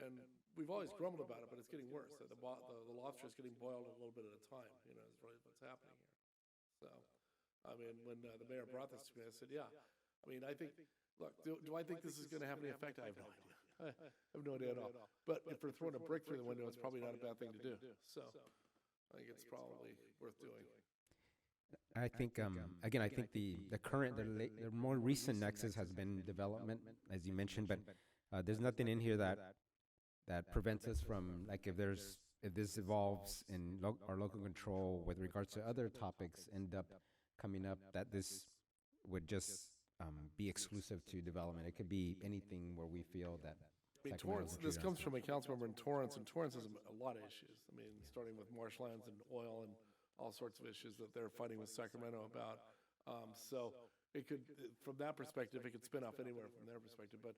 And we've always grumbled about it, but it's getting worse. The lobster is getting boiled a little bit at a time, you know, is really what's happening here. So, I mean, when the mayor brought this to me, I said, yeah. I mean, I think, look, do I think this is going to have any effect? I have no idea. I have no idea at all. But if we're throwing a brick through the window, it's probably not a bad thing to do. So, I think it's probably worth doing. I think, again, I think the more recent nexus has been development, as you mentioned, but there's nothing in here that prevents us from, like, if this evolves in our local control with regards to other topics end up coming up, that this would just be exclusive to development. It could be anything where we feel that. I mean, Sacramento Torrance, would this treat comes us. from a council member in Torrance, and Torrance has a lot of issues. I mean, starting with marshlands and oil and all sorts of issues that they're fighting with Sacramento about. So it could, from that perspective, it could spin off anywhere from their perspective. But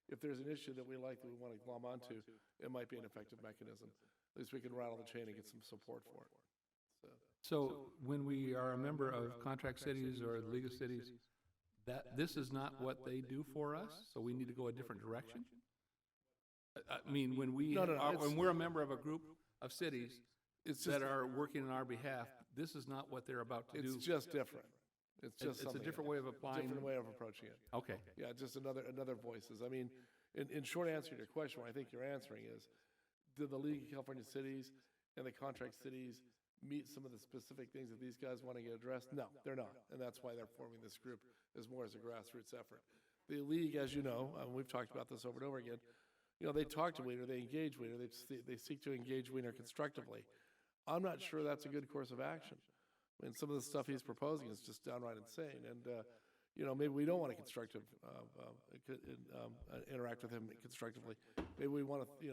if there's an issue that we like that we want to glom onto, it might be an effective mechanism. At least we can rattle the chain and get some support for it. So when we are a member of contract cities or the League of Cities, this is not what they do for us, so we need to go a different direction? I mean, when when we're a member of a group of cities that are working on our behalf, this is not what they're about to do. It's just different. It's a different way of applying. Different way of approaching it. Okay. Yeah, just another voices. I mean, in short answer to your question, what I think you're answering is, do the League of California Cities and the contract cities meet some of the specific things that these guys want to get addressed? No, they're not. And that's why they're forming this group as more as a grassroots effort. The League, as you know, we've talked about this over and over again, they talk to Wiener, they engage Wiener, they seek to engage Wiener constructively. I'm not sure that's a good course of action. I mean, some of the stuff he's proposing is just downright insane. And, maybe we don't want to interact with him constructively. Maybe we want to,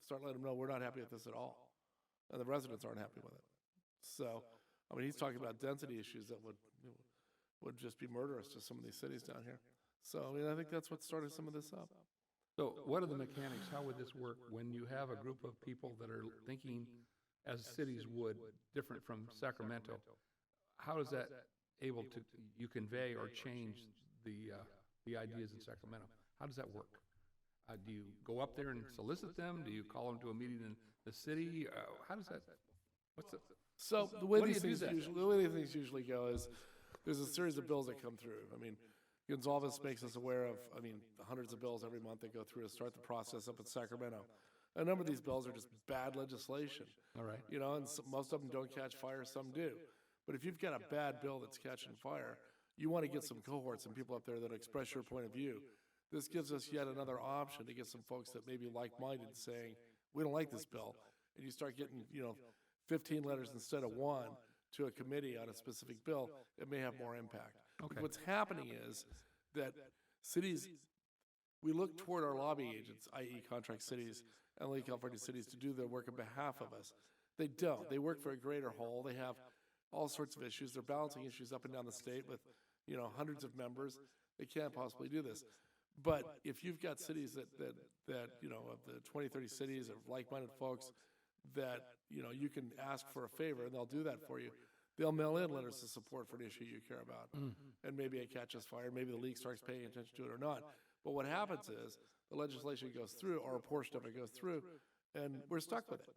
start letting him know we're not happy with this at all. And the residents aren't happy with it. So, I mean, he's talking about density issues that would just be murderous to some of these cities down here. So, I mean, I think that's what started some of this up. So what are the mechanics? How would this work when you have a group of people that are thinking as cities would, different from Sacramento? How is that able to, you convey or change the ideas in Sacramento? How does that work? Do you go up there and solicit them? Do you call them to a meeting in the city? How does that, So the way these things usually go is there's a series of bills that come through. I mean, Gonzalez makes us aware of, hundreds of bills every month that go through to start the process up in Sacramento. A number of these bills are just bad legislation. All right. And most of them don't catch fire, some do. But if you've got a bad bill that's catching fire, you want to get some cohorts and people up there that express your point of view. This gives us yet another option to get some folks that may be like-minded saying, we don't like this bill. And you start getting, 15 letters instead of one to a committee on a specific bill, it may have more impact. Okay. What's happening is that cities, we look toward our lobby agents, i.e. contract cities and League of California Cities, to do their work on behalf of us. They don't. They work for a greater whole. They have all sorts of issues. They're balancing issues up and down the state with, hundreds of members. They can't possibly do this. But if you've got cities that of the 20, 30 cities of like-minded folks that, you can ask for a favor and they'll do that for you. They'll mail in letters of support for an issue you care about. And maybe it catches fire. Maybe the league starts paying attention to it or not. But what happens is the legislation goes through, or a portion of it goes through, and we're stuck with it.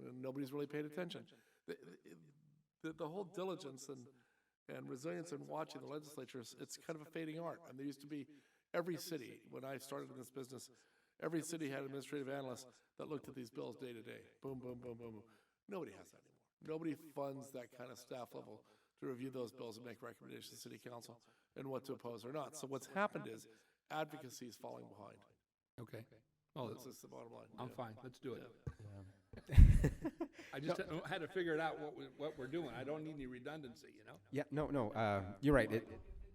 And nobody's really paid attention. The whole diligence and resilience in watching the legislature, it's kind of a fading art. And there used to be every city, when I started in this business, every city had administrative analysts that looked at these bills day to day. Boom, boom, boom, boom, boom. Nobody has that anymore. Nobody funds that kind of staff level to review those bills and make recommendations to city council and what to oppose or not. So what's happened is advocacy is falling behind. Okay. Well, That's the bottom line. I'm fine. Let's do it. Yeah. I just had to figure it out what we're doing. I don't need any redundancy, Yeah, no, you're right.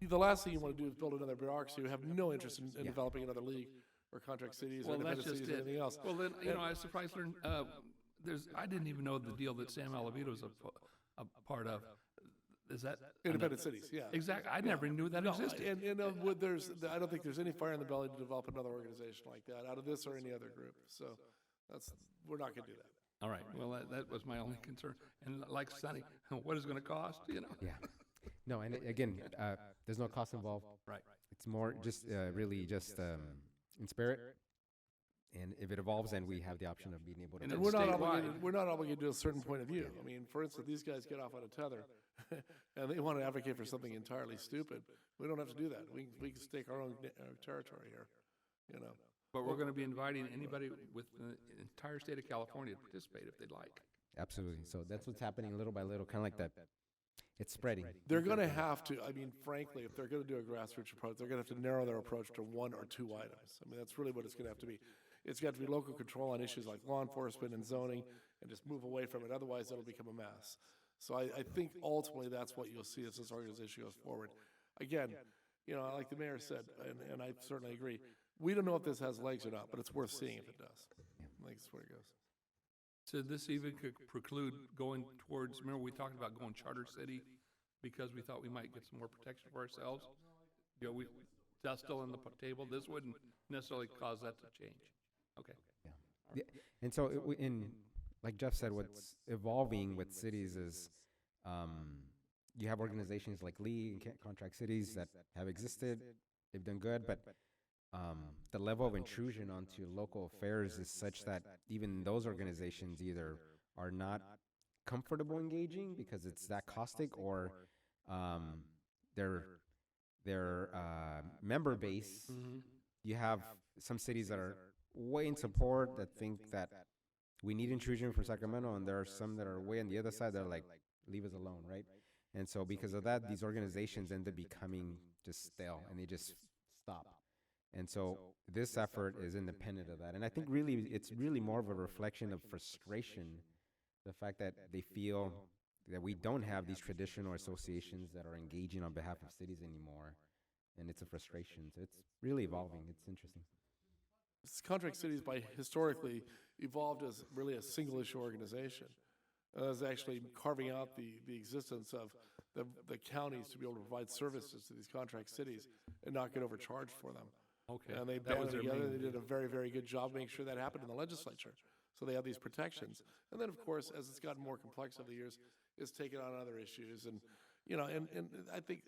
The last thing you want to do is build another bureaucracy. We have no interest in developing another league or contract cities or independent cities or anything else. Well, then, I was surprised to learn, I didn't even know the deal that Sam Alavito was a part of. Is that? Independent cities, yeah. Exactly. I never knew that existed. I don't think there's any fire in the belly to develop another organization like that out of this or any other group. So we're not going to do that. All right. Well, that was my only concern. And like Sonny, what is it going to cost, Yeah. No, and again, there's no cost involved. Right. It's more just really just in spirit. And if it evolves, then we have the option of being able to. And we're not obligated to a certain point of view. I mean, for instance, these guys get off on a tether, and they want to advocate for something entirely stupid. We don't have to do that. We can stake our own territory here, But we're going to be inviting anybody with the entire state of California to participate if they'd like. Absolutely. So that's what's happening little by little, kind of like that. It's spreading. They're going to have to, frankly, if they're going to do a grassroots approach, they're going to have to narrow their approach to one or two items. That's really what it's going to have to be. It's got to be local control on issues like law enforcement and zoning and just move away from it. Otherwise, it'll become a mess. So I think ultimately that's what you'll see as this organization goes forward. Again, like the mayor said, and I certainly agree, we don't know if this has legs or not, but it's worth seeing if it does. I think that's where it goes. So this even could preclude going towards, remember we talked about going charter city because we thought we might get some more protection for ourselves? dust still on the table, this wouldn't necessarily cause that to change. Okay. Yeah. And so, like Jeff said, what's evolving with cities is you have organizations like Lee and Contract Cities that have existed. They've done good, but the level of intrusion onto local affairs is such that even those organizations either are not comfortable engaging because it's that caustic, or their member base. You have some cities that are way in support that think that we need intrusion from Sacramento, and there are some that are way on the other side that are like, leave us alone, right? And so because of that, these organizations end up becoming just stale, and they just stop. And so this effort is independent of that. And I think really it's really more of a reflection of frustration, the fact that they feel that we don't have these traditional associations that are engaging on behalf of cities anymore. And it's a frustration. So it's really evolving. It's interesting. Contract cities by historically evolved as really a single issue organization. As actually carving out the existence of the counties to be able to provide services to these contract cities and not get overcharged for them. Okay. And they That banded was their together. main- They did a very, very good job making sure that happened in the legislature. So they have these protections. And then, of course, as it's gotten more complex over the years, it's taken on other issues. And, you know, and I think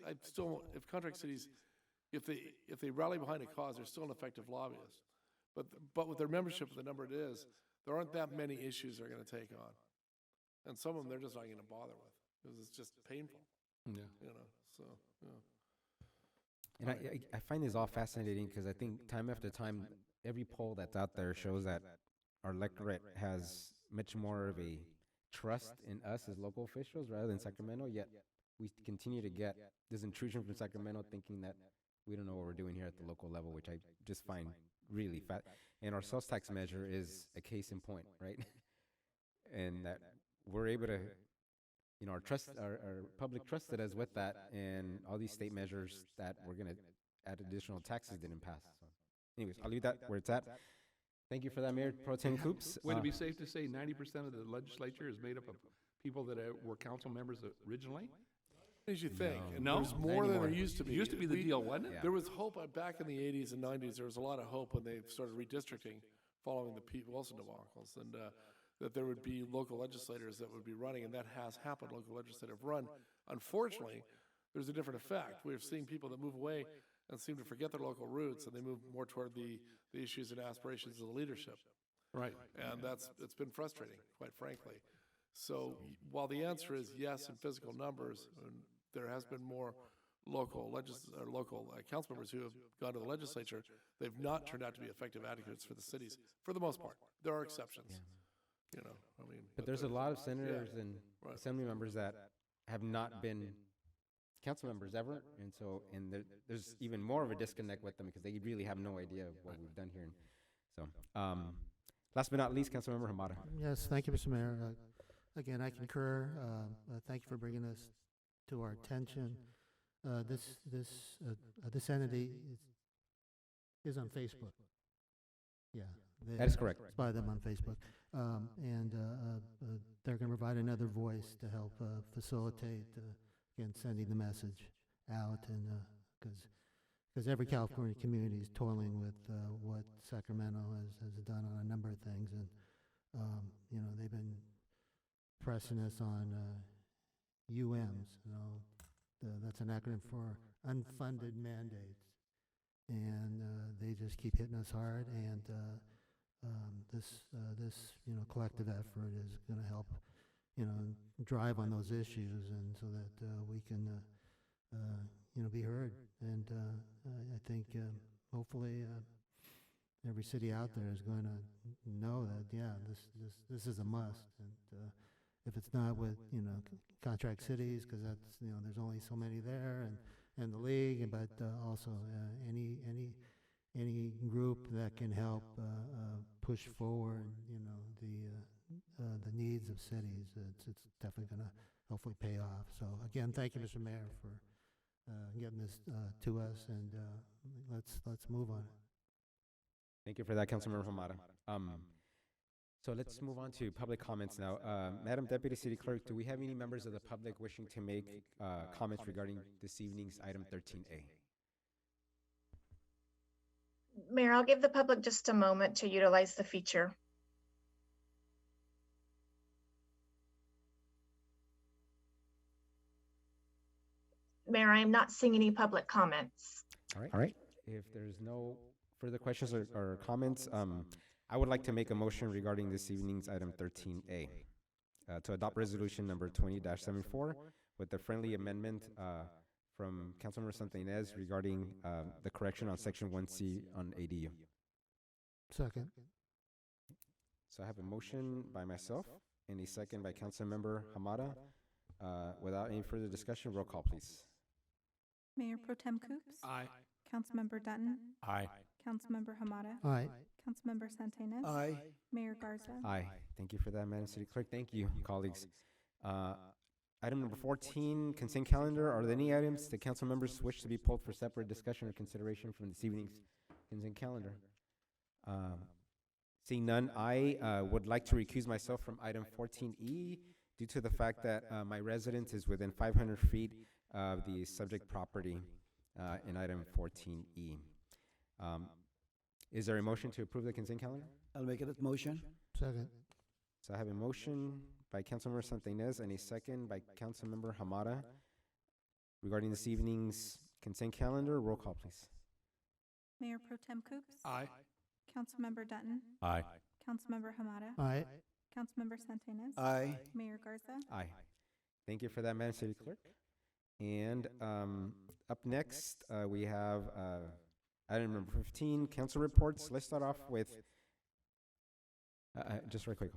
if contract cities, if they rally behind a cause, they're still an effective lobbyist. But with their membership, the number it is, there aren't that many issues they're going to take on. And some of them they're just not going to bother with because it's just painful. Yeah. You know, so, yeah. And I find this all fascinating because I think time after time, every poll that's out there shows that our electorate has much more of a trust in us as local officials rather than Sacramento, yet we continue to get this intrusion from Sacramento thinking that we don't know what we're doing here at the local level, which I just find really fat. And our sales tax measure is a case in point, right? And that we're able to, you know, our public trusted us with that, and all these state measures that we're going to add additional taxes didn't pass. So anyways, I'll leave that where it's at. Thank you for that, Mayor Pro Tem Coops. Would it be safe to say 90% of the legislature is made up of people that were council members originally? As you think, and No? there's more than there used to It be. used to be the deal, wasn't it? Yeah. There was hope back in the 80s and 90s. There was a lot of hope when they started redistricting following the Pete Wilson debacles, and that there would be local legislators that would be running, and that has happened, local legislative run. Unfortunately, there's a different effect. We're seeing people that move away and seem to forget their local roots, and they move more toward the issues and aspirations of the leadership. Right. And it's been frustrating, quite frankly. So while the answer is yes in physical numbers, and there has been more local council members who have gone to the legislature, they've not turned out to be effective advocates for the cities, for the most part. There are exceptions, you know, I mean. But there's a lot of senators and right. assembly members that have not been council members ever, and so there's even more of a disconnect with them because they really have no idea of what we've done here. So, last but not least, Councilmember Hamada. Yes, thank you, Mr. Mayor. Again, I concur. Thank you for bringing this to our attention. This entity is on Facebook. Yeah. That is correct. It's by them on Facebook. And they're going to provide another voice to help facilitate, again, sending the message out. And because every California community is toiling with what Sacramento has done on a number of things. And, you know, they've been pressing us on UMs, you know, that's an acronym for unfunded mandates. And they just keep hitting us hard, and this you know, collective effort is going to help, you know, drive on those issues, and so that we can you know, be heard. And I think hopefully every city out there is going to know that, yeah, this is a must. And if it's not with, you know, contract cities, because that's, you know, there's only so many there, and the league, but also any group that can help push forward, you know, the needs of cities, it's definitely going to hopefully pay off. So again, thank you, Mr. Mayor, for getting this to us, and let's move on it. Thank you for that, Councilmember Hamada. So let's move on to public comments now. Madam Deputy City Clerk, do we have any members of the public wishing to make comments regarding this evening's item 13A? Mayor, I'll give the public just a moment to utilize the feature. Mayor, I am not seeing any public comments. All right. If there's no further questions or comments, I would like to make a motion regarding this evening's item 13A. To adopt resolution number 20-74 with the friendly amendment from Councilmember Santa Ynez regarding the correction on section 1C on ADU. Second. So I have a motion by myself and a second by Councilmember Hamada. Without any further discussion, roll call, please. Mayor Pro Tem Coops? Aye. Councilmember Dutton? Aye. Councilmember Hamada? Aye. Councilmember Santa Ynez? Aye. Mayor Garza? Aye. Thank you for that, Madam City Clerk. Thank you, colleagues. Item number 14, consent calendar. Are there any items that council members wish to be pulled for separate discussion or consideration from this evening's consent calendar? Seeing none, I would like to recuse myself from item 14E due to the fact that my residence is within 500 feet of the subject property in item 14E. Is there a motion to approve the consent calendar? I'll make it a motion. Second. So I have a motion by Councilmember Santa Ynez and a second by Councilmember Hamada regarding this evening's consent calendar. Roll call, please. Mayor Pro Tem Coops? Aye. Councilmember Dutton? Aye. Councilmember Hamada? Aye. Councilmember Santa Ynez? Aye. Mayor Garza? Aye. Thank you for that, Madam City Clerk. And up next, we have item number 15, council reports. Let's start off with, just right quick.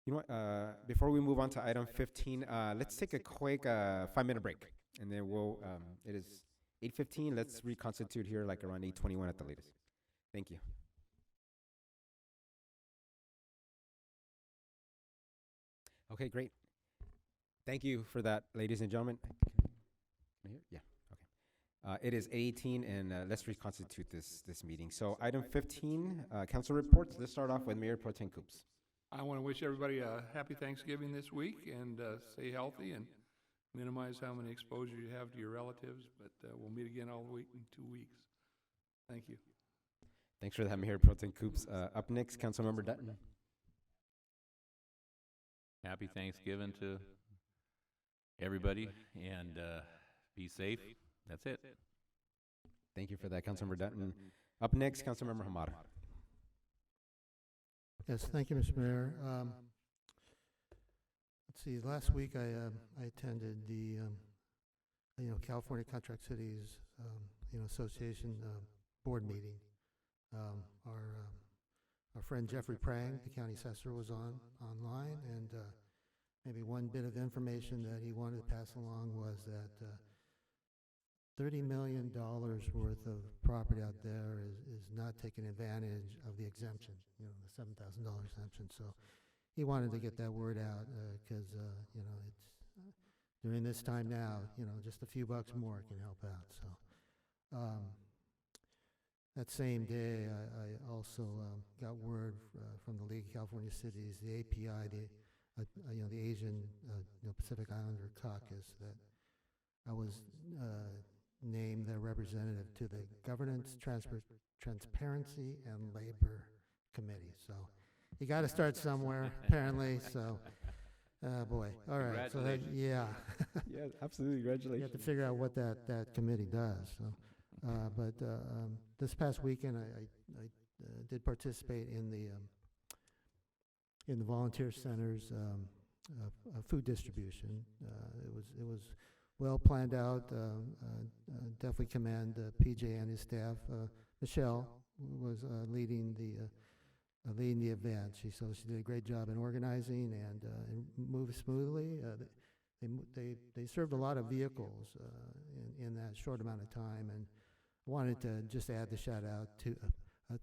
You know what, before we move on to item 15, let's take a quick 5-minute break. And then we'll, it is 8:15. Let's reconstitute here like around 8:21 at the latest. Thank you. Okay, great. Thank you for that, ladies and gentlemen. Can I hear? Yeah, okay. It is 8:18, and let's reconstitute this meeting. So item 15, council reports. Let's start off with Mayor Pro Tem Coops. I want to wish everybody a happy Thanksgiving this week and stay healthy and minimize how many exposures you have to your relatives, but we'll meet again all week in 2 weeks. Thank you. Thanks for that, Mayor Pro Tem Coops. Up next, Councilmember Dutton. Happy Thanksgiving to everybody, and be safe. That's it. Thank you for that, Councilmember Dutton. Up next, Councilmember Hamada. Yes, thank you, Mr. Mayor. Let's see, last week I attended the, California Contract Cities, Association board meeting. Our friend Jeffrey Prang, the county assessor, was online, and maybe one bit of information that he wanted to pass along was that $30 million worth of property out there is not taking advantage of the exemption, the $7,000 exemption. So he wanted to get that word out because, it's during this time now, just a few bucks more can help out. So that same day, I also got word from the League of California Cities, the API, the Asian Pacific Islander Caucus, that I was named their representative to the Governance, Transparency, and Labor Committee. So you got to start somewhere, apparently. So, boy, all right. So that, yeah, Yeah, absolutely. Congratulations. you have to figure out what that committee does. So, but this past weekend, I did participate in the volunteer center's food distribution. It was well planned out. Definitely commend PJ and his staff. Michelle was leading the event. She did a great job in organizing and moved smoothly. They served a lot of vehicles in that short amount of time, and wanted to just add the shout out to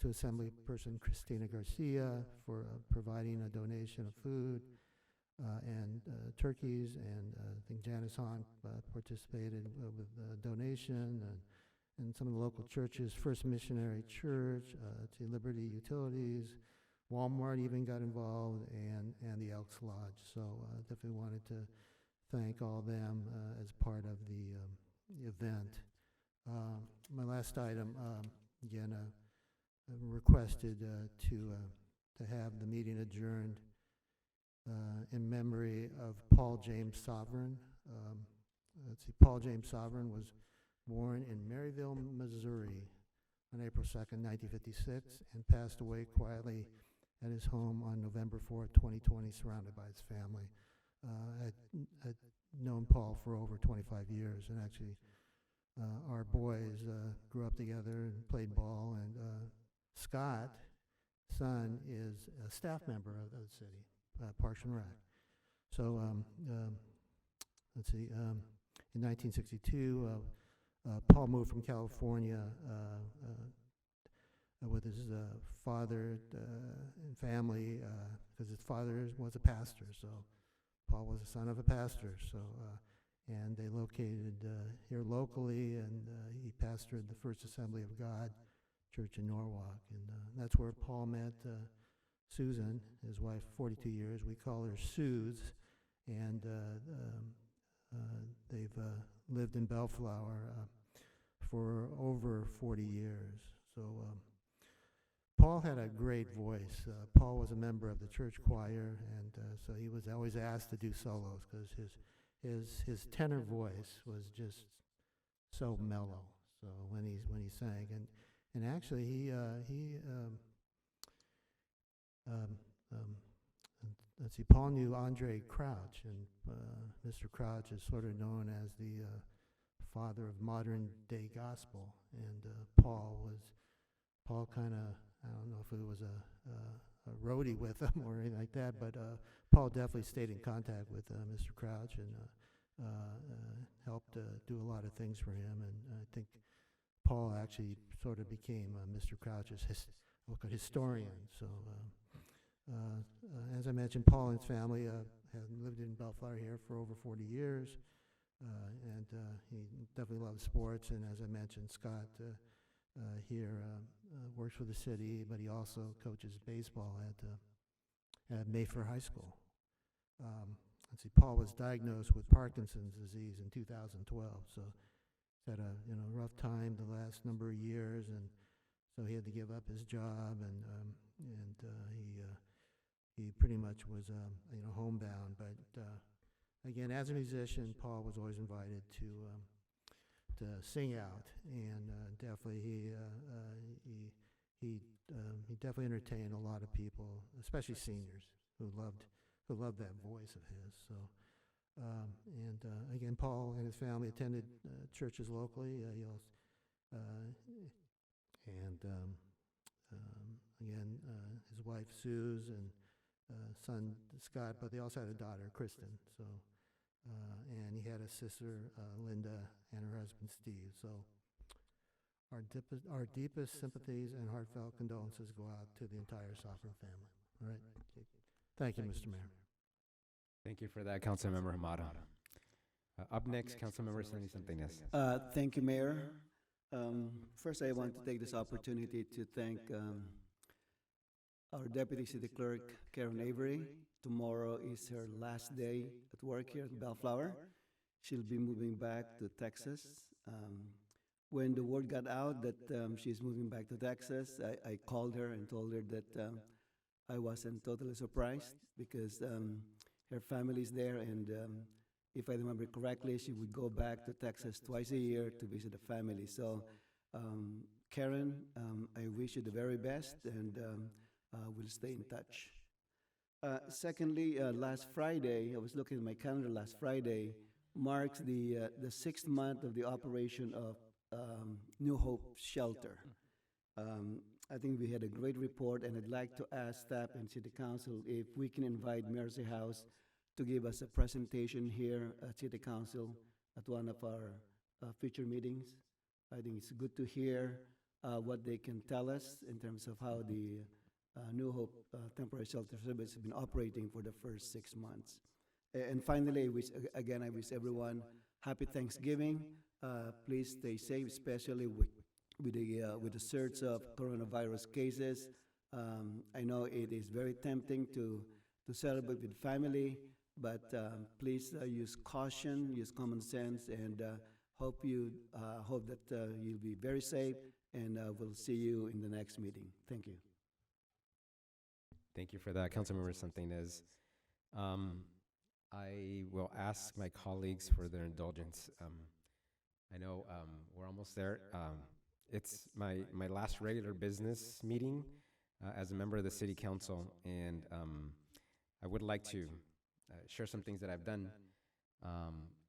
Assemblyperson Christina Garcia for providing a donation of food and turkeys, and I think Janice Hahn participated with a donation, and some of the local churches, First Missionary Church, to Liberty Utilities, Walmart even got involved, and the Elks Lodge. So definitely wanted to thank all of them as part of the event. My last item, again, requested to have the meeting adjourned in memory of Paul James Sovereign. Paul James Sovereign was born in Maryville, Missouri on April 2nd, 1956, and passed away quietly at his home on November 4th, 2020, surrounded by his family. I'd known Paul for over 25 years, and actually our boys grew up together and played ball, and Scott, son, is a staff member of the city, Parks and Rec. So let's see, in 1962, Paul moved from California with his father and family, because his father was a pastor, so Paul was the son of a pastor. So, and they located here locally, and he pastored the First Assembly of God Church in Norwalk, and that's where Paul met Susan, his wife, 42 years. We call her Suze, and they've lived in Bellflower for over 40 years. So Paul had a great voice. Paul was a member of the church choir, and so he was always asked to do solos because his tenor voice was just so mellow. So when he sang, and actually let's see, Paul knew Andre Crouch, and Mr. Crouch is sort of known as the father of modern day gospel, and Paul kind of, I don't know if it was a roadie with him or anything like that, but Paul definitely stayed in contact with Mr. Crouch, and helped do a lot of things for him, and I think Paul actually sort of became Mr. Crouch's historian. So as I mentioned, Paul and his family have lived in Bellflower here for over 40 years, and he definitely loves sports, and as I mentioned, Scott here works for the city, but he also coaches baseball at Mayfair High School. Let's see, Paul was diagnosed with Parkinson's disease in 2012, so he's had a rough time the last number of years, and so he had to give up his job, and he pretty much was homebound. But again, as a musician, Paul was always invited to sing out, and definitely he definitely entertained a lot of people, especially seniors who loved that voice of his. So again, Paul and his family attended churches locally. Again, his wife Suze and son Scott, but they also had a daughter, Kristen. So and he had a sister, Linda, and her husband, Steve. So our deepest sympathies and heartfelt condolences go out to the entire Sovereign family. All right. Thank you, Mr. Mayor. Thank you for that, Councilmember Hamada. Up next, Councilmember Sonny Santinas. Thank you, Mayor. First, I want to take this opportunity to thank our Deputy City Clerk, Karen Avery. Tomorrow is her last day at work here at Bellflower. She'll be moving back to Texas. When the word got out that she's moving back to Texas, I called her and told her that I wasn't totally surprised because her family's there, and if I remember correctly, she would go back to Texas twice a year to visit the family. So, Karen, I wish you the very best, and we'll stay in touch. Secondly, last Friday, I was looking at my calendar, last Friday marks the 6th month of the operation of New Hope Shelter. I think we had a great report, and I'd like to ask staff and City Council if we can invite Mercy House to give us a presentation here at City Council at one of our future meetings. I think it's good to hear what they can tell us in terms of how the New Hope Temporary Shelter Service has been operating for the first 6 months. And finally, I wish everyone happy Thanksgiving. Please stay safe, especially with the surge of coronavirus cases. I know it is very tempting to celebrate with family, but please use caution, use common sense, and hope that you'll be very safe. And we'll see you in the next meeting. Thank you. Thank you for that, Councilmember Santinez. I will ask my colleagues for their indulgence. I know we're almost there. It's my last regular business meeting as a member of the City Council, and I would like to share some things that I've done,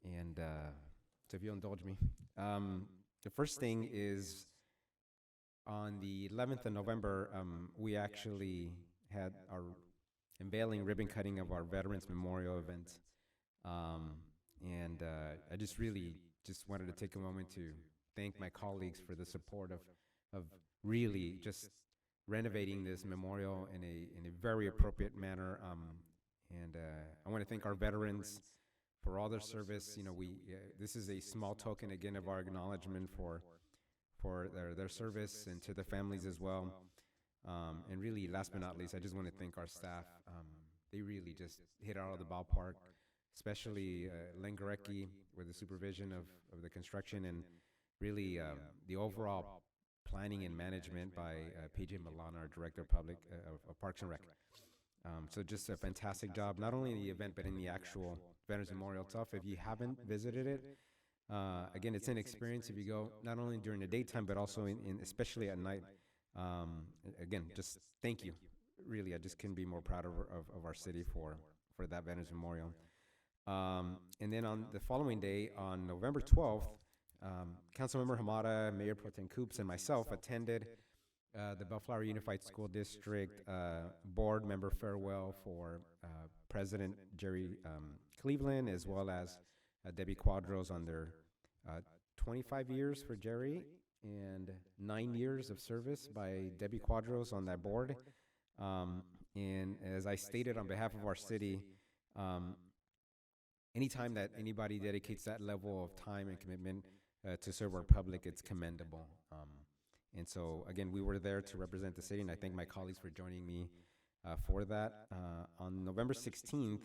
and so if you'll indulge me. The first thing is on the 11th of November, we actually had our unveiling ribbon cutting of our Veterans Memorial event. And I just really just wanted to take a moment to thank my colleagues for the support of really just renovating this memorial in a very appropriate manner. And I want to thank our veterans for all their service. You know, this is a small token again of our acknowledgement for their service, and to the families as well. And really, last but not least, I just want to thank our staff. They really just hit out of the ballpark, especially Len Gorecki with the supervision of the construction, and really the overall planning and management by PJ Milana, our Director of Parks and Rec. So just a fantastic job, not only in the event, but in the actual Veterans Memorial itself. If you haven't visited it, again, it's an experience if you go, not only during the daytime, but also especially at night. Again, just thank you. Really, I just couldn't be more proud of our city for that Veterans Memorial. And then on the following day, on November 12th, Councilmember Hamada, Mayor Pro Tem Coops, and myself attended the Bellflower Unified School District board member farewell for President Jerry Cleveland, as well as Debbie Quadros on their 25 years for Jerry and 9 years of service by Debbie Quadros on that board. And as I stated on behalf of our city, anytime that anybody dedicates that level of time and commitment to serve our public, it's commendable. And so, again, we were there to represent the city, and I thank my colleagues for joining me for that. On November 16th,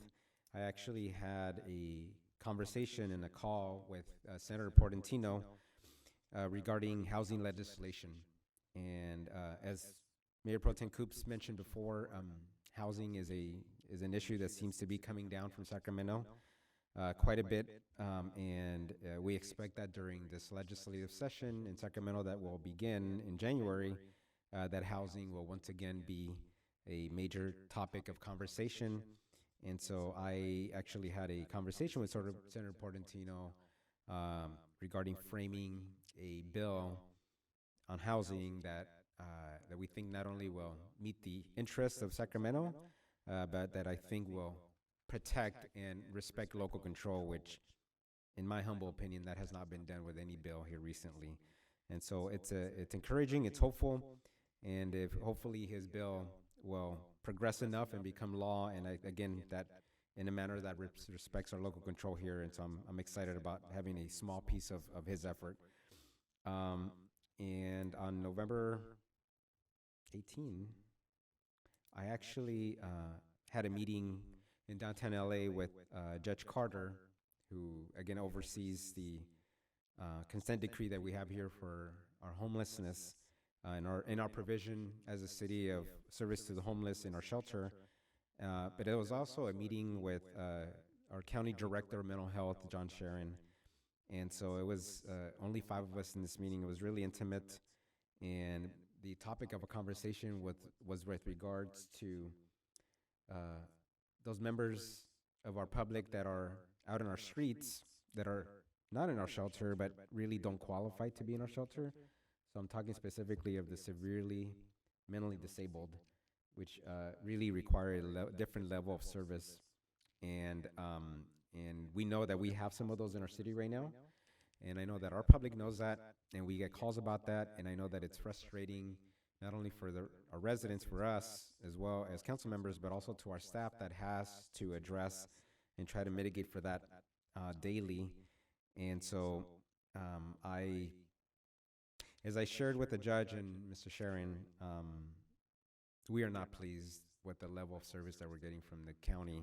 I actually had a conversation and a call with Senator Portantino regarding housing legislation. And as Mayor Pro Tem Coops mentioned before, housing is an issue that seems to be coming down from Sacramento quite a bit, and we expect that during this legislative session in Sacramento that will begin in January, that housing will once again be a major topic of conversation. And so I actually had a conversation with Senator Portantino regarding framing a bill on housing that we think not only will meet the interests of Sacramento, but that I think will protect and respect local control, which, in my humble opinion, that has not been done with any bill here recently. And so it's encouraging, it's hopeful, and if hopefully his bill will progress enough and become law, and again, that in a manner that respects our local control here. And so I'm excited about having a small piece of his effort. And on November 18, I actually had a meeting in downtown LA with Judge Carter, who again oversees the consent decree that we have here for our homelessness in our provision as a city of service to the homeless in our shelter. But it was also a meeting with our county director of mental health, John Sharon. And so it was only 5 of us in this meeting. It was really intimate. And the topic of a conversation was with regards to those members of our public that are out in our streets, that are not in our shelter, but really don't qualify to be in our shelter. So I'm talking specifically of the severely mentally disabled, which really require a different level of service. And we know that we have some of those in our city right now. And I know that our public knows that, and we get calls about that. And I know that it's frustrating, not only for our residents, for us, as well as council members, but also to our staff that has to address and try to mitigate for that daily. And so as I shared with the judge and Mr. Sharon, we are not pleased with the level of service that we're getting from the county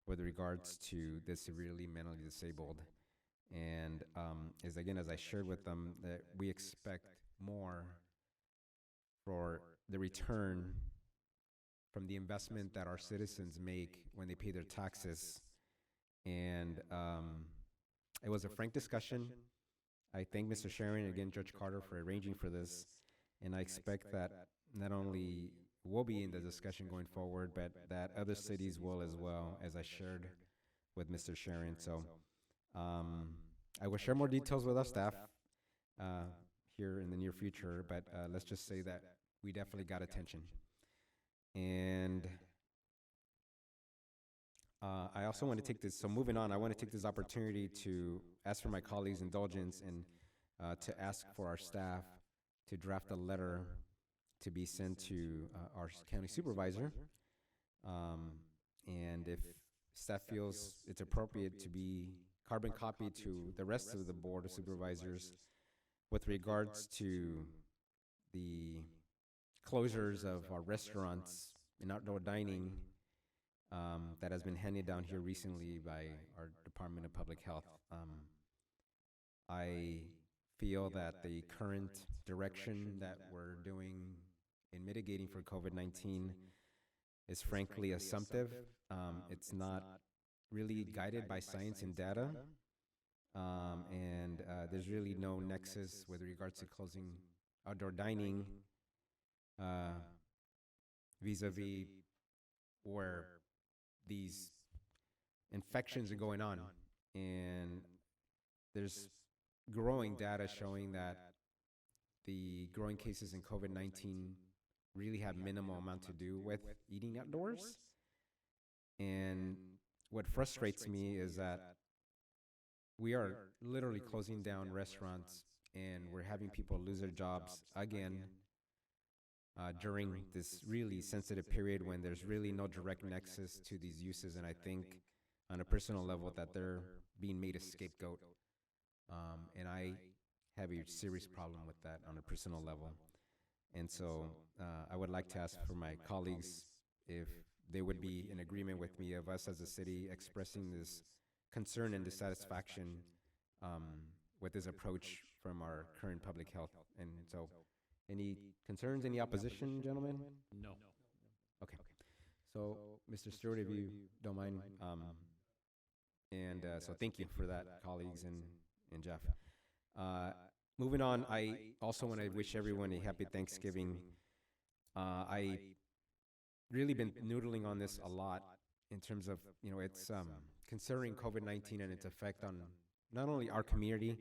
with regards to the severely mentally disabled. And as I shared with them, that we expect more for the return from the investment that our citizens make when they pay their taxes. And it was a frank discussion. I thank Mr. Sharon, again, Judge Carter, for arranging for this. And I expect that not only will be in the discussion going forward, but that other cities will as well, as I shared with Mr. Sharon. So I will share more details with our staff here in the near future, but let's just say that we definitely got attention. And I also want to take this, so moving on, I want to take this opportunity to ask for my colleagues' indulgence and to ask for our staff to draft a letter to be sent to our county supervisor. And if staff feels it's appropriate, to be carbon copied to the rest of the Board of Supervisors with regards to the closures of our restaurants and outdoor dining that has been handed down here recently by our Department of Public Health. I feel that the current direction that we're doing in mitigating for COVID-19 is frankly assumptive. It's not really guided by science and data. And there's really no nexus with regards to closing outdoor dining vis-a-vis where these infections are going on. And there's growing data showing that the growing cases in COVID-19 really have minimal amount to do with eating outdoors. And what frustrates me is that we are literally closing down restaurants and we're having people lose their jobs again during this really sensitive period when there's really no direct nexus to these uses. And I think on a personal level that they're being made a scapegoat. And I have a serious problem with that on a personal level. And so I would like to ask for my colleagues if they would be in agreement with me of us as a city expressing this concern and dissatisfaction with this approach from our current public health. And so any concerns, any opposition, gentlemen? No. Okay. So, Mr. Stewart, if you don't mind, so thank you for that, colleagues and Jeff. Moving on, I also want to wish everyone a happy Thanksgiving. I really been noodling on this a lot in terms of, it's considering COVID-19 and its effect on not only our community,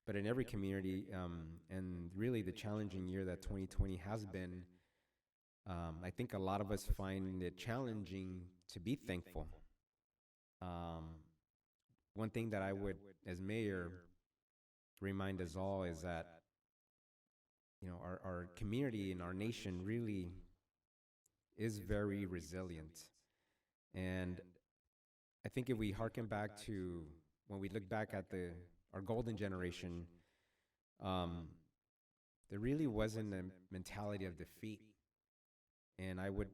but in every community, and really the challenging year that 2020 has been. I think a lot of us find it challenging to be thankful. One thing that I would, as mayor, remind us all is that, our community and our nation really is very resilient. And I think if we hearken back to when we look back at our golden generation, there really wasn't a mentality of defeat. And I would,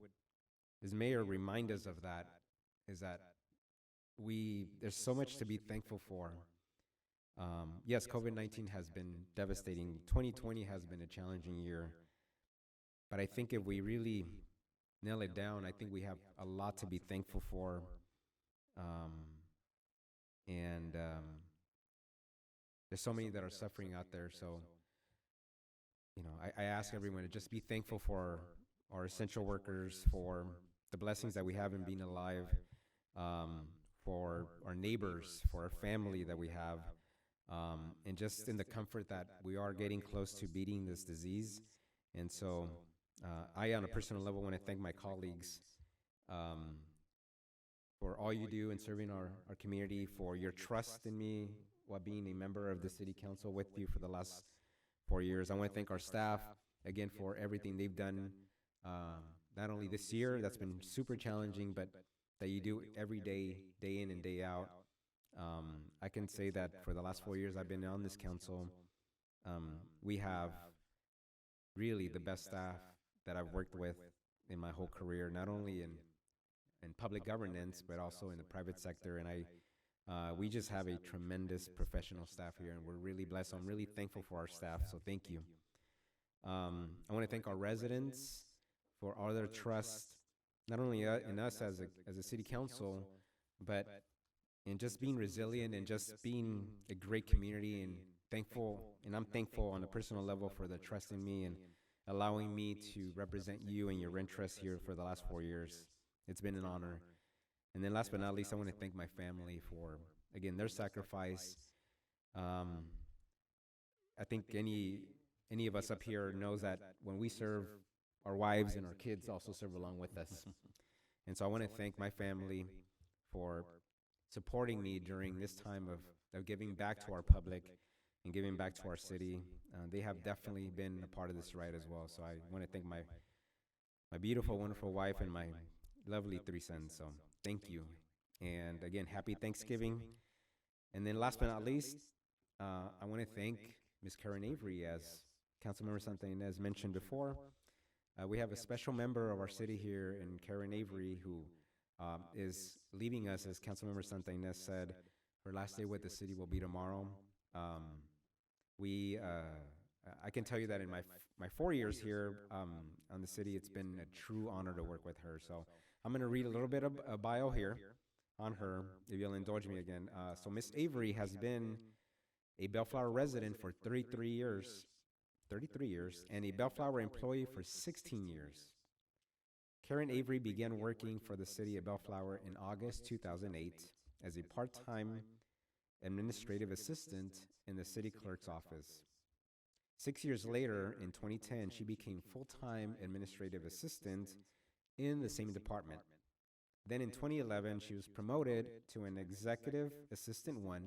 as mayor, remind us of that, is that there's so much to be thankful for. Yes, COVID-19 has been devastating. 2020 has been a challenging year. But I think if we really nail it down, I think we have a lot to be thankful for. There's so many that are suffering out there. So, I ask everyone to just be thankful for our essential workers, for the blessings that we have in being alive, for our neighbors, for our family that we have, and just in the comfort that we are getting close to beating this disease. And so I, on a personal level, want to thank my colleagues for all you do in serving our community, for your trust in me while being a member of the city council with you for the last 4 years. I want to thank our staff, again, for everything they've done, not only this year, that's been super challenging, but that you do every day, day in and day out, I can say that for the last 4 years I've been on this council, we have really the best staff that I've worked with in my whole career, not only in public governance, but also in the private sector. And we just have a tremendous professional staff here, and we're really blessed. So I'm really thankful for our staff, so thank you. I want to thank our residents for all their trust, not only in us as a city council, but in just being resilient and just being a great community, and I'm thankful on a personal level for the trust in me and allowing me to represent you and your interests here for the last 4 years. It's been an honor. And then last but not least, I want to thank my family for, again, their sacrifice. I think any of us up here knows that when we serve, our wives and our kids also serve along with us. And so I want to thank my family for supporting me during this time of giving back to our public and giving back to our city. They have definitely been a part of this ride as well. So I want to thank my beautiful, wonderful wife and my lovely 3 sons. So thank you. And again, happy Thanksgiving. And then last but not least, I want to thank Ms. Karen Avery, as Councilmember Santa Ynez mentioned before. We have a special member of our city here in Karen Avery who is leaving us, as Councilmember Santa Ynez said. Her last day with the city will be tomorrow. I can tell you that in my 4 years here on the city, it's been a true honor to work with her. So I'm going to read a little bit of a bio here on her, if you'll indulge me again. So Miss Avery has been a Bellflower resident for 33 years, and a Bellflower employee for 16 years. Karen Avery began working for the city of Bellflower in August 2008 as a part-time administrative assistant in the city clerk's office. 6 years later, in 2010, she became full-time administrative assistant in the same department. Then in 2011, she was promoted to an executive assistant 1,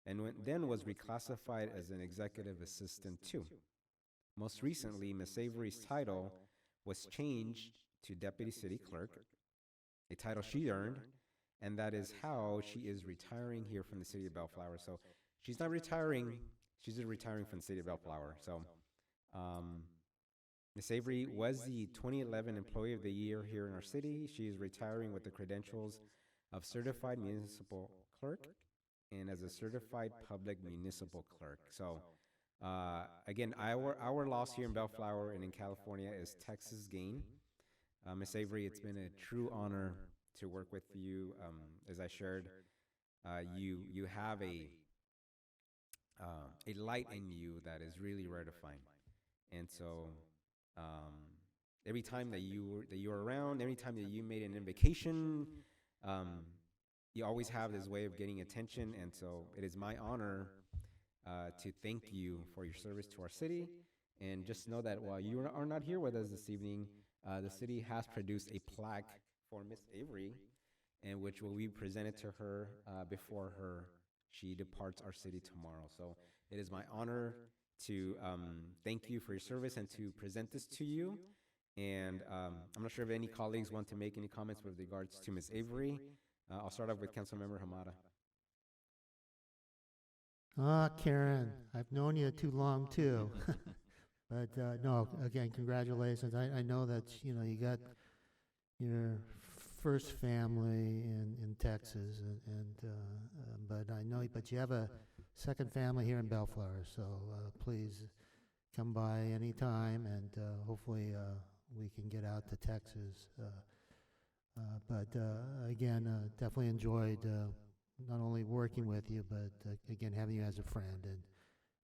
and then was reclassified as an executive assistant 2. Most recently, Ms. Avery's title was changed to deputy city clerk, a title she earned, and that is how she is retiring here from the city of Bellflower. So she's not retiring, she's just retiring from the city of Bellflower. So Ms. Avery was the 2011 Employee of the Year here in our city. She is retiring with the credentials of Certified Municipal Clerk and as a Certified Public Municipal Clerk. So again, our loss here in Bellflower and in California is Texas gain. Ms. Avery, it's been a true honor to work with you. As I shared, you have a light in you that is really rare to find. And so every time that you were around, every time that you made an invocation, you always have this way of getting attention. And so it is my honor to thank you for your service to our city. And just know that while you are not here with us this evening, the city has produced a plaque for Miss Avery, and which will be presented to her before she departs our city tomorrow. So it is my honor to thank you for your service and to present this to you. And I'm not sure if any colleagues want to make any comments with regards to Miss Avery. I'll start off with Councilmember Hamada. Karen, I've known you too long too. But no, again, congratulations. I know that you got your first family in Texas, but you have a second family here in Bellflower. So please come by anytime, and hopefully we can get out to Texas. But again, definitely enjoyed not only working with you, but again having you as a friend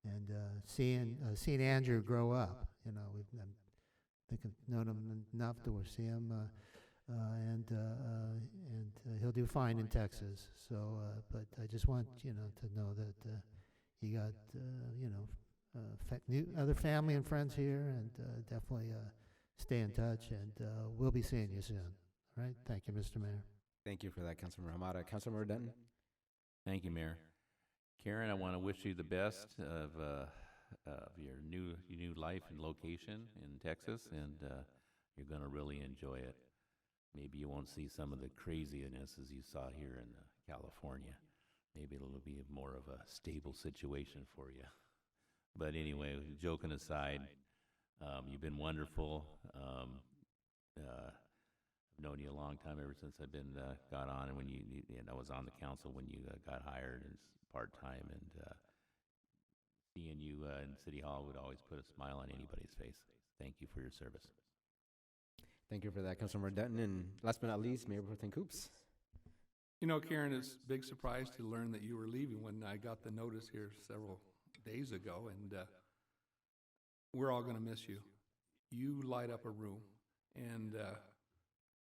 and seeing Andrew grow up. I think I've known him enough to see him, and he'll do fine in Texas. So, but I just want to know that you got other family and friends here, and definitely stay in touch, and we'll be seeing you soon. All right, thank you, Mr. Mayor. Thank you for that, Councilmember Hamada. Councilmember Dutton. Thank you, Mayor. Karen, I want to wish you the best of your new life and location in Texas, and you're going to really enjoy it. Maybe you won't see some of the craziness as you saw here in California, maybe it'll be more of a stable situation for you. But anyway, joking aside, you've been wonderful. I've known you a long time, ever since I've been got on, and when and I was on the council when you got hired as part-time, and seeing you in City Hall would always put a smile on anybody's face. Thank you for your service. Thank you for that, Councilmember Dutton. And last but not least, Mayor Pro Tem Coops. You know, Karen, it's a big surprise to learn that you were leaving when I got the notice here several days ago, and we're all going to miss you. You light up a room, and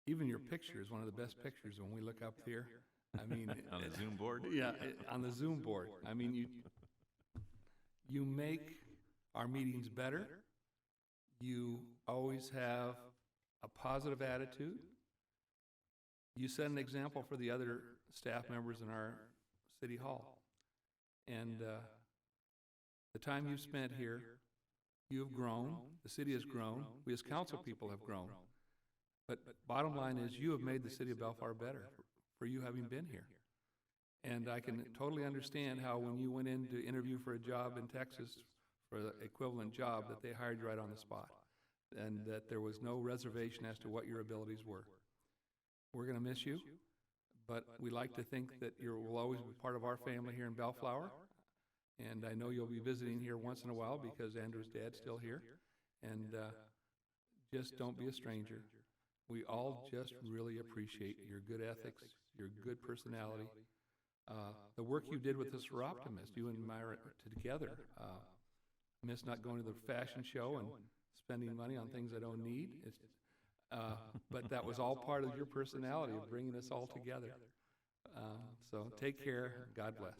even your picture is one of the best pictures when we look up here. I mean, on the Zoom board? Yeah, on the Zoom board. I mean, you make our meetings better. You always have a positive attitude. You set an example for the other staff members in our city hall. And the time you've spent here, you have grown, the city has grown, we as council people have grown. But bottom line is, you have made the city of Belflower better for you having been here. And I can totally understand how when you went in to interview for a job in Texas for the equivalent job, that they hired you right on the spot, and that there was no reservation as to what your abilities were. We're going to miss you, but we like to think that you will always be part of our family here in Bellflower. And I know you'll be visiting here once in a while because Andrew's dad's still here. And just don't be a stranger. We all just really appreciate your good ethics, your good personality, the work you did with the Seroptimist, you and Myra together. Miss not going to the fashion show and spending money on things I don't need. But that was all part of your personality of bringing us all together. So take care. God bless.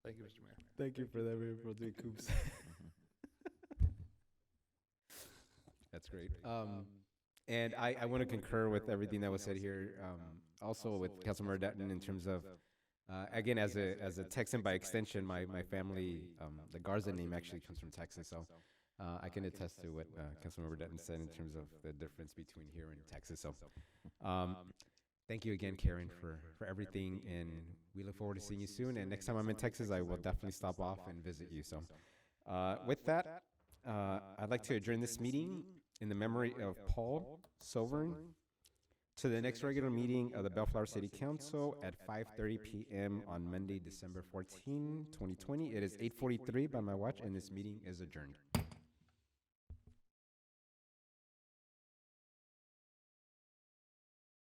Thank you, Mr. Mayor. Thank you for that, Mayor Pro Tem Coops. That's great. And I want to concur with everything that was said here. Also with Councilmember Dutton in terms of, again, as a Texan by extension, my family, the Garza name actually comes from Texas. So I can attest to what Councilmember Dutton said in terms of the difference between here and Texas. So thank you again, Karen, for everything. And we look forward to seeing you soon. And next time I'm in Texas, I will definitely stop off and visit you. So with that, I'd like to adjourn this meeting in the memory of Paul Sovern to the next regular meeting of the Bellflower City Council at 5:30 p.m. on Monday, December 14, 2020. It is 8:43 by my watch, and this meeting is adjourned.